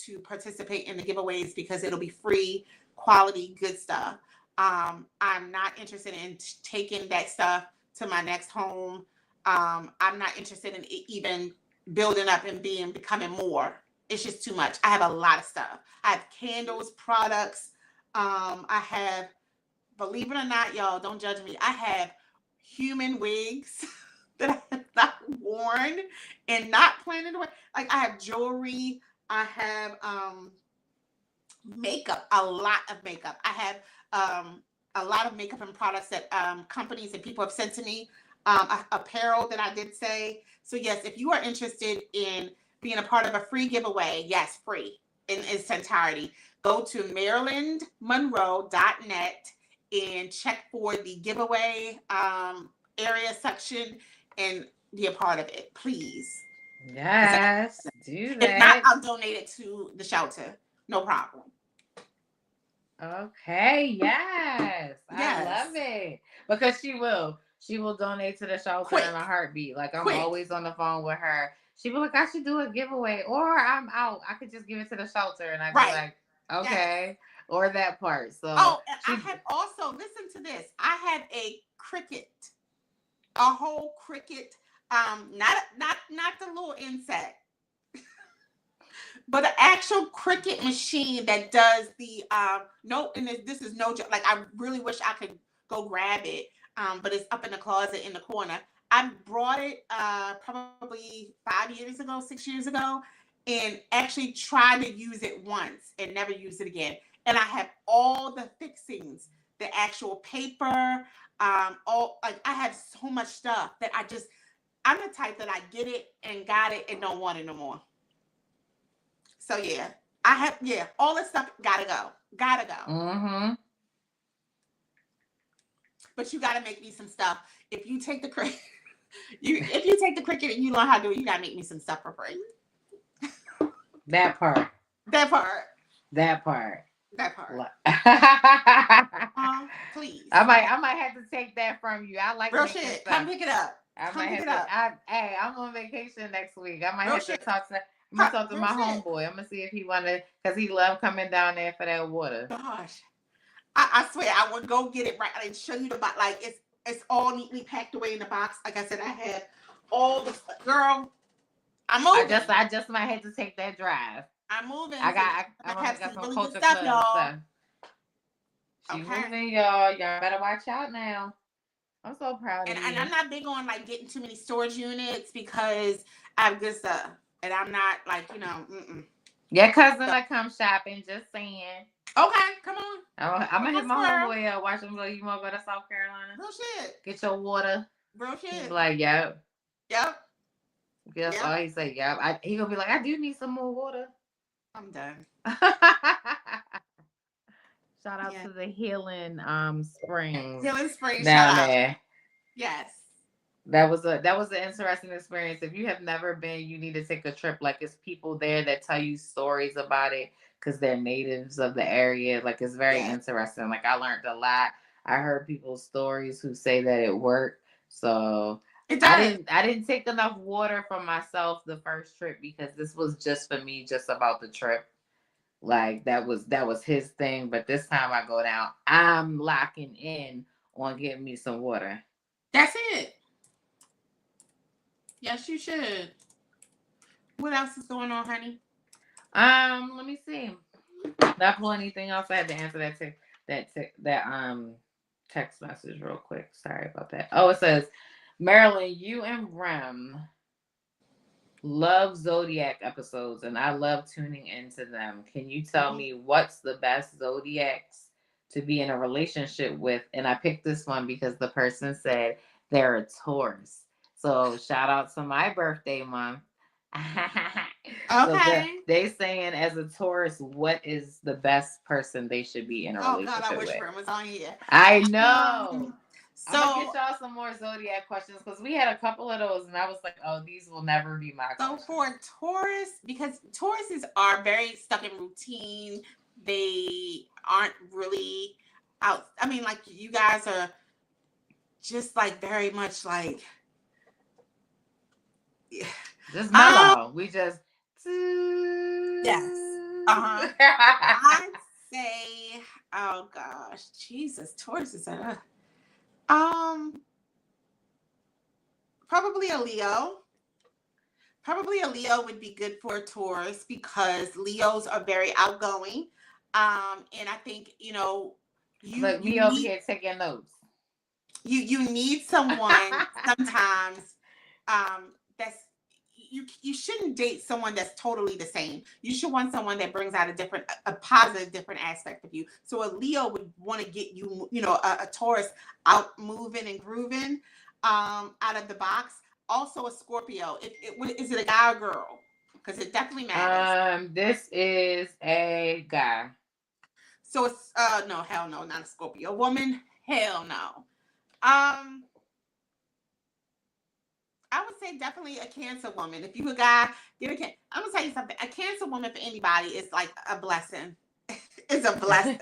S2: to participate in the giveaways because it'll be free, quality, good stuff. I'm not interested in taking that stuff to my next home. I'm not interested in even building up and becoming more. It's just too much. I have a lot of stuff. I have candles, products. I have, believe it or not, y'all, don't judge me. I have human wigs that I have not worn and not planning to wear. Like I have jewelry. I have makeup, a lot of makeup. I have a lot of makeup and products that companies and people have sent to me. Apparel that I did say. So yes, if you are interested in being a part of a free giveaway, yes, free in its entirety, go to marylandmonroe.net and check for the giveaway area section and be a part of it, please.
S1: Yes, do
S2: If not,
S1: that.
S2: I'll donate it to the shelter. No problem.
S1: Okay, yes. I love
S2: Yes.
S1: it. Because she will. She will donate to the shelter in a
S2: Quick.
S1: heartbeat. Like I'm
S2: Quick.
S1: always on the phone with her. She be like, I should do a giveaway. Or I'm out. I could just give it to the shelter and I'd be
S2: Right.
S1: like,
S2: Yes.
S1: okay. Or that part. So
S2: Oh, and I
S1: she
S2: have also, listen to this. I have a whole cricket, not the little insect, but an actual cricket machine that does the no, and this is no joke. Like I really wish I could go grab it, but it's up in the closet in the corner. I brought it probably 5 years ago, 6 years ago, and actually tried to use it once and never used it again. And I have all the fixings, the actual paper, all like I have so much stuff that I'm the type that I get it and got it and don't want it no more. So yeah, all this stuff gotta go.
S1: mm-hmm.
S2: But you gotta make me some stuff. If you take the cricket, if you take the cricket and you learn how to do it, you gotta make me some stuff for free.
S1: That part.
S2: That part.
S1: That part.
S2: That part. Please.
S1: I might have to take that from you. I like
S2: Real
S1: making
S2: shit.
S1: stuff.
S2: Come pick it up.
S1: I
S2: Come
S1: might
S2: pick
S1: have
S2: it up.
S1: hey, I'm on vacation next week. I might
S2: Real
S1: have
S2: shit.
S1: to talk to. I'm gonna talk to
S2: Real
S1: my
S2: shit.
S1: homeboy. I'm gonna see if he wanna, cause he love coming down there for that water.
S2: Gosh, I swear I would go get it right and show you the box. Like it's all neatly packed away in the box. Like I said, I have all the girl. I'm moving.
S1: I just might have to take that drive.
S2: I'm moving.
S1: I
S2: have
S1: got
S2: some
S1: some
S2: really good
S1: culture
S2: stuff,
S1: club
S2: y'all.
S1: stuff. She
S2: Okay.
S1: moving, y'all. Y'all better watch out now. I'm so proud of you.
S2: And I'm not big on like getting too many storage units because I have good stuff, and I'm not like
S1: Your cousin will come shopping. Just saying.
S2: Okay, come on.
S1: I'm gonna hit my homeboy up. Watch him like, you wanna go to South Carolina?
S2: Real shit.
S1: Get your water.
S2: Real shit.
S1: He's like, yep.
S2: Yep.
S1: That's all he say. Yep. He gonna be like, I do need some more water.
S2: I'm done.
S1: Shout out to the Healing Springs.
S2: Healing Springs
S1: down there.
S2: Yes.
S1: That was an interesting experience. If you have never been, you need to take a trip. Like it's people there that tell you stories about it. because they're natives of the area. Like, it's very
S2: Yeah,
S1: interesting. Like, I learned a lot. I heard people's stories who say that it worked. So
S2: it
S1: I
S2: does.
S1: didn't I didn't take enough water for myself the first trip because this was just for me, just about the trip. Like, that was his thing. But this time I go down, I'm locking in on getting me some water.
S2: That's it. Yes, you should. What else is going on, honey?
S1: Let me see. Not pull anything else. I had to answer that text message real quick. Sorry about that. Oh, it says, Marilyn, you and Rem love Zodiac episodes, and I love tuning into them. Can you tell me what's the best Zodiacs to be in a relationship with? And I picked this one because the person said they're a Taurus. So shout out to my birthday month. So
S2: Okay.
S1: they saying, as a Taurus, what is the best person they should be in a
S2: Oh God, I
S1: relationship
S2: wish
S1: with?
S2: Ren was on here.
S1: I know.
S2: Um,
S1: I'm gonna get
S2: so
S1: y'all some more Zodiac questions because we had a couple of those, and I was like, "Oh, these will never be my
S2: so
S1: questions."
S2: for Taurus, because Tauruses are very stuck in routine, they aren't really out. I mean, like you guys are just like very much like
S1: Just
S2: um
S1: mellow. We just.
S2: yes. Uh-huh. I'd say, oh gosh, Jesus, Taurus is a um probably a Leo. Probably a Leo would be good for a Taurus because Leos are very outgoing. And I think, you
S1: Look,
S2: you
S1: me over
S2: need
S1: here taking notes.
S2: you need someone sometimes that's you shouldn't date someone that's totally the same. You should want someone that brings out a positive different aspect of you. So a Leo would want to get you, a Taurus out moving and grooving out of the box. Also a Scorpio. Is it a guy or girl? Because it definitely matters.
S1: This is a guy.
S2: So it's no, hell no, not a Scorpio. Woman, hell no. Um I would say definitely a Cancer woman. If you a guy, get a can. I'm gonna tell you something. A Cancer woman for anybody is like a blessing. It's a blessing.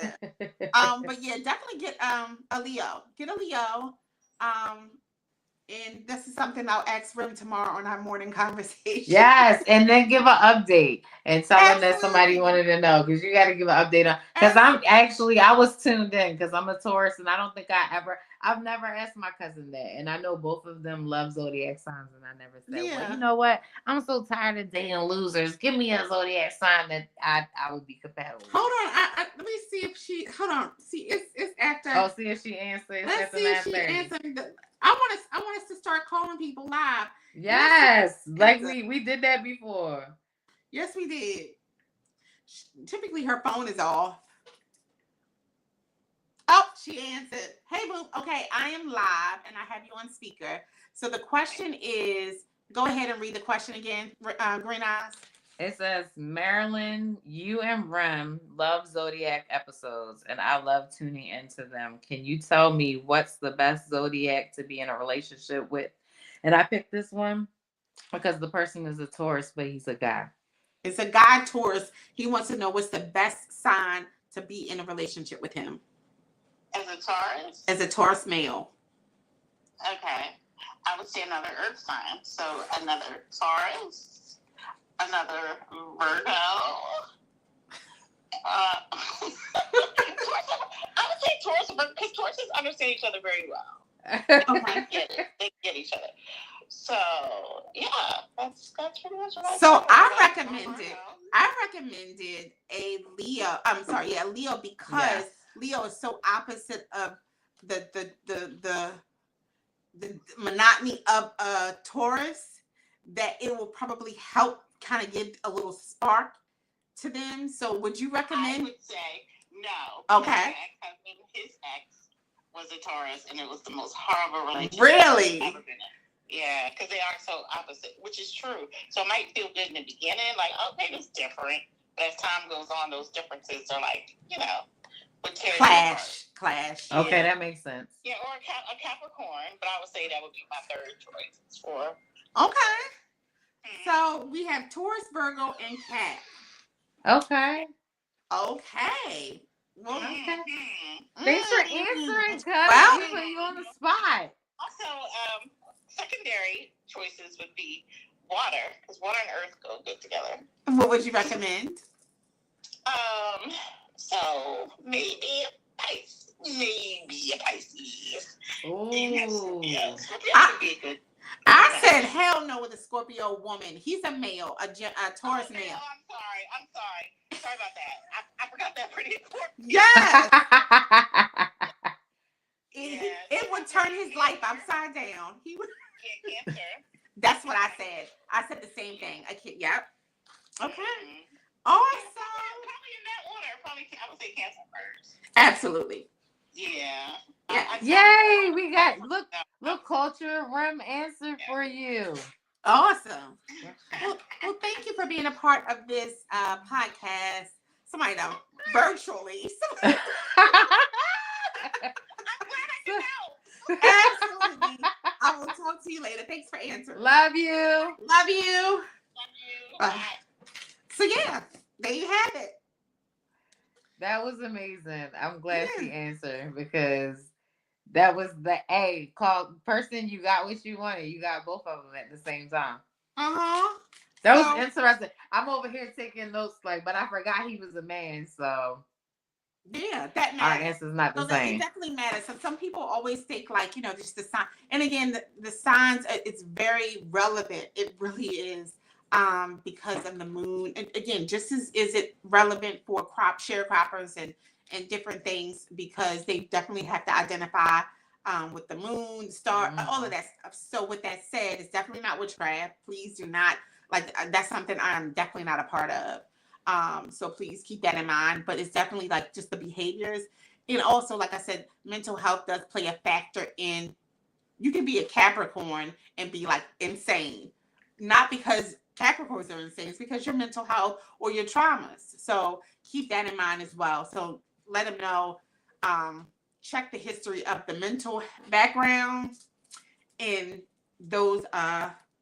S2: But yeah, definitely get a Leo. Get a Leo. Um, and this is something I'll ask Rim tomorrow on our morning conversation.
S1: Yes, and then give an update and tell them that somebody
S2: Absolutely.
S1: wanted to know, because you got to give an update on. Because
S2: Absolutely.
S1: I was tuned in because I'm a Taurus, and I don't think I've never asked my cousin that, and I know both of them love zodiac signs, and I never said, well, you
S2: Yeah.
S1: know what? I'm so tired of dating losers. Give me a zodiac sign that I would be compatible with.
S2: Hold on. Let me see if she. Hold on. See, it's after.
S1: Oh, see if she answers
S2: Let's
S1: after
S2: see if she
S1: 9:30.
S2: answered. I want us to start calling people live. Let's see.
S1: Yes, like
S2: Answer.
S1: we did that before.
S2: Yes, we did. Typically, her phone is off. Oh, she answered. Hey, boo. Okay, I am live and I have you on speaker. So the question is, go ahead and read the question again, Green Eyes.
S1: It says, Marilyn, you and Rem love Zodiac episodes, and I love tuning into them. Can you tell me what's the best Zodiac to be in a relationship with? And I picked this one because the person is a Taurus, but he's a guy.
S2: It's a guy Taurus. He wants to know what's the best sign to be in a relationship with him.
S3: As a Taurus?
S2: As a Taurus male.
S3: Okay. I would say another earth sign. So another Taurus, another Virgo. I would say Taurus, because Tauruses understand each other very well.
S2: Okay.
S3: They get each other. So yeah, that's pretty much what I
S2: So
S3: said.
S2: I recommended a Leo. I'm sorry, yeah, Leo, because
S1: Yes.
S2: Leo is so opposite of the monotony of a Taurus that it will probably help kind of give a little spark to them. So would you recommend?
S3: I would say no.
S2: Okay.
S3: His ex was a Taurus, and it was the most horrible relationship
S2: Really?
S3: I've ever been in. Yeah, because they are so opposite, which is true. So it might feel good in the beginning, like, okay, it's different. But as time goes on, those differences are like, what tears you apart.
S2: Clash.
S1: Okay,
S3: Yeah.
S1: that makes sense.
S3: Yeah, or a Capricorn, but I would say that would be my third choice for.
S2: Okay. So we have Taurus, Virgo, and Cat.
S1: Okay.
S2: Okay. Well,
S1: Okay.
S3: Mhm.
S1: Thanks for answering, cuz.
S2: Well,
S1: We put you on the spot.
S3: Also, secondary choices would be water, because water and earth go good together.
S2: what would you recommend?
S3: Um, so maybe a Pisces.
S1: Ooh.
S3: Yeah, Scorpio would be a good.
S2: I said hell no with a Scorpio woman. He's a male, a Taurus
S3: Okay,
S2: male.
S3: I'm sorry. Sorry about that. I forgot that pretty important.
S2: Yes.
S3: Yeah,
S2: It would turn his life upside down. He would.
S3: Yeah, Cancer.
S2: That's what I said. I said the same thing. I can't. Yep. Okay.
S3: Mhm.
S2: Awesome.
S3: Probably in that order. Probably I would say Cancer first.
S2: Absolutely.
S3: Yeah.
S2: Yeah.
S1: Yay! We got look culture rim answer for you.
S2: Awesome. Well, thank you for being a part of this podcast. Somebody know virtually.
S3: I'm glad I can help.
S2: Absolutely. I will talk to you later. Thanks for answering.
S1: Love you.
S2: Love you.
S3: Love you.
S2: Uh,
S3: Bye.
S2: So yeah, there you have it.
S1: That was amazing. I'm glad
S2: Yeah.
S1: she answered because that was the A call person. You got what you wanted. You got both of them at the same time.
S2: Uh-huh.
S1: That
S2: So,
S1: was interesting. I'm over here taking notes, like, but I forgot he was a man, so
S2: yeah, that
S1: our
S2: matters.
S1: answer's not the
S2: So that it
S1: same.
S2: definitely matters. So some people always think like, just the sign. And again, the signs, it's very relevant. It really is. Because of the moon. And again, just as is it relevant for sharecroppers and different things because they definitely have to identify with the moon, star, all of that stuff. So with that said, it's definitely not witchcraft. Please do not that's something I'm definitely not a part of. So please keep that in mind. But it's definitely like just the behaviors. And also, like I said, mental health does play a factor in you can be a Capricorn and be like insane. Not because Capricorns are insane, it's because your mental health or your traumas. So keep that in mind as well. So let them know. Check the history of the mental background in those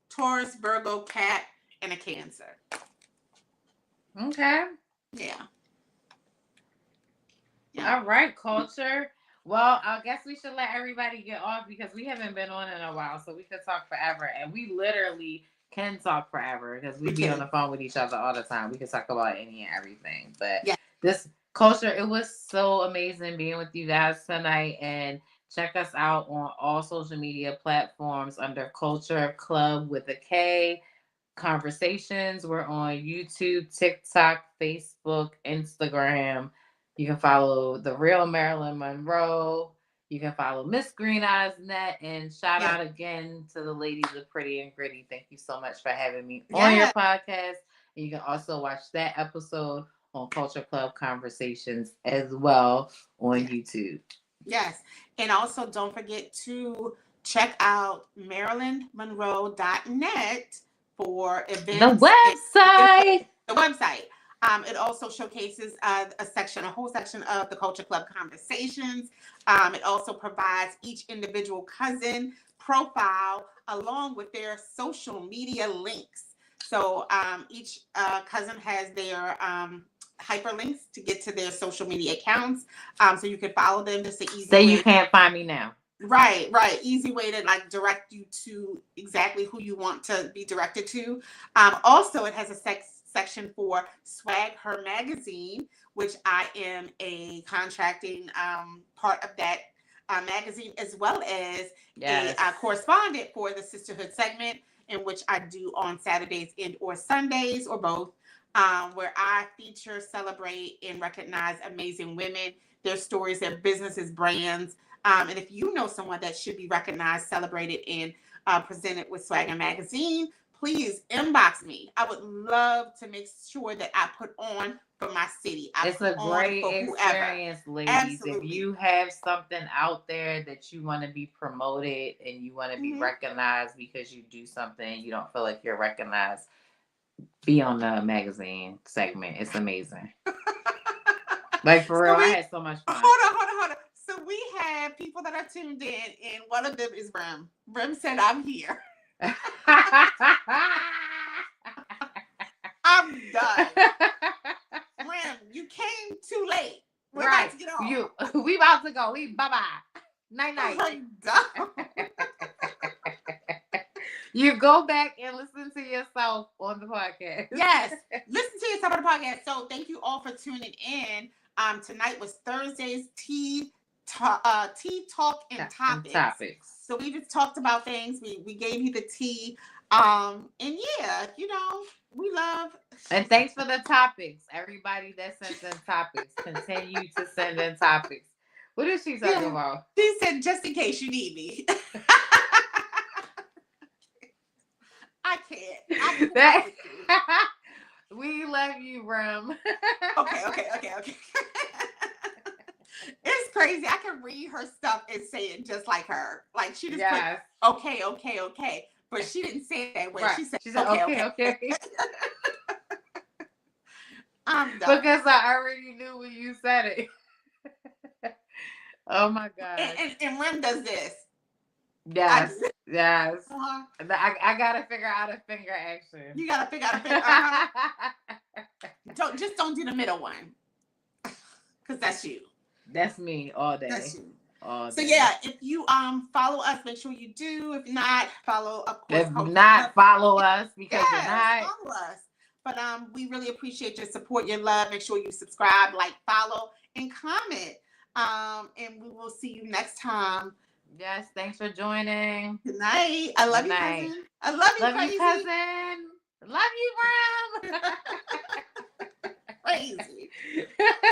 S2: Taurus, Virgo, Cat, and a Cancer.
S1: Okay.
S2: Yeah.
S1: All right, culture. Well, I guess we should let everybody get off because we haven't been on in a while, so we could talk forever. And we literally can talk forever because we be on the phone with each other all the time. We can talk about any and everything. But this culture, it was so amazing being with you guys tonight. And check us out on all social media platforms under Culture Club with a K. Conversations. We're on YouTube, TikTok, Facebook, Instagram. You can follow The Real Marilyn Monroe. You can follow Miss Green Eyes Net. And shout out again to the ladies of Pretty and Gritty. Thank you so much for having me on your podcast. And you can also watch that episode on Culture Club Conversations as well on YouTube.
S2: Yes. And also don't forget to check out marilynmonroe.net for events.
S1: The website.
S2: The website. It also showcases a whole section of the Culture Club Conversations. It also provides each individual cousin profile along with their social media links. So each cousin has their hyperlinks to get to their social media accounts. So you can follow them. Just an easy
S1: Say
S2: way.
S1: You can't find me now.
S2: Right. Easy way to like direct you to exactly who you want to be directed to. Also, it has a section for Swag Her Magazine, which I am a contracting part of that magazine, as well as a correspondent for the Sisterhood segment, in which I do on Saturdays and or Sundays or both, where I feature, celebrate, and recognize amazing women, their stories, their businesses, brands. And if you know someone that should be recognized, celebrated, and presented with Swagger Magazine, please inbox me. I would love to make sure that I put on for my city.
S1: It's a great experience, ladies.
S2: Absolutely.
S1: If you have something out there that you want to be promoted and you want to be recognized because you do something, you don't feel like you're recognized, be on the magazine segment. It's amazing. Like for real, I had so much fun.
S2: Hold on. So we have people that are tuned in, and one of them is Rem. Rem said, "I'm here." I'm done. Rem, You came too late. We're
S1: Right.
S2: about to get on.
S1: We about to go. We bye-bye. Night-night. You go back and listen to yourself on the podcast.
S2: Yes. Listen to yourself on the podcast. So thank you all for tuning in. Tonight was Thursday's Tea Talk and Topics. So we just talked about things. We gave you the tea. And yeah, we love.
S1: And thanks for the topics. Everybody that sent in topics. Continue to send in topics. What is she talking about?
S2: She said, just in case you need me. I can't.
S1: We love you, Rim.
S2: Okay. It's crazy. I can read her stuff and say it just like her. Like she just put, okay. But she didn't say it that way.
S1: Right.
S2: She said
S1: okay.
S2: I'm done.
S1: Because I already knew when you said it. Oh my God.
S2: And Rim does this.
S1: Yes.
S2: Uh-huh.
S1: I gotta figure out a finger action.
S2: You gotta figure out a finger. Uh-huh. Don't do the middle one. Because that's you.
S1: That's me all day.
S2: That's you.
S1: All day.
S2: So yeah, if you follow us, make sure you do. If not, follow
S1: follow us because you're not.
S2: Follow us. But we really appreciate your support, your love. Make sure you subscribe, like, follow, and comment. And we will see you next time.
S1: Yes, thanks for joining.
S2: Good night. I love you, cousin. I love you,
S1: crazy. Cousin. Love you, Ram.
S2: Crazy.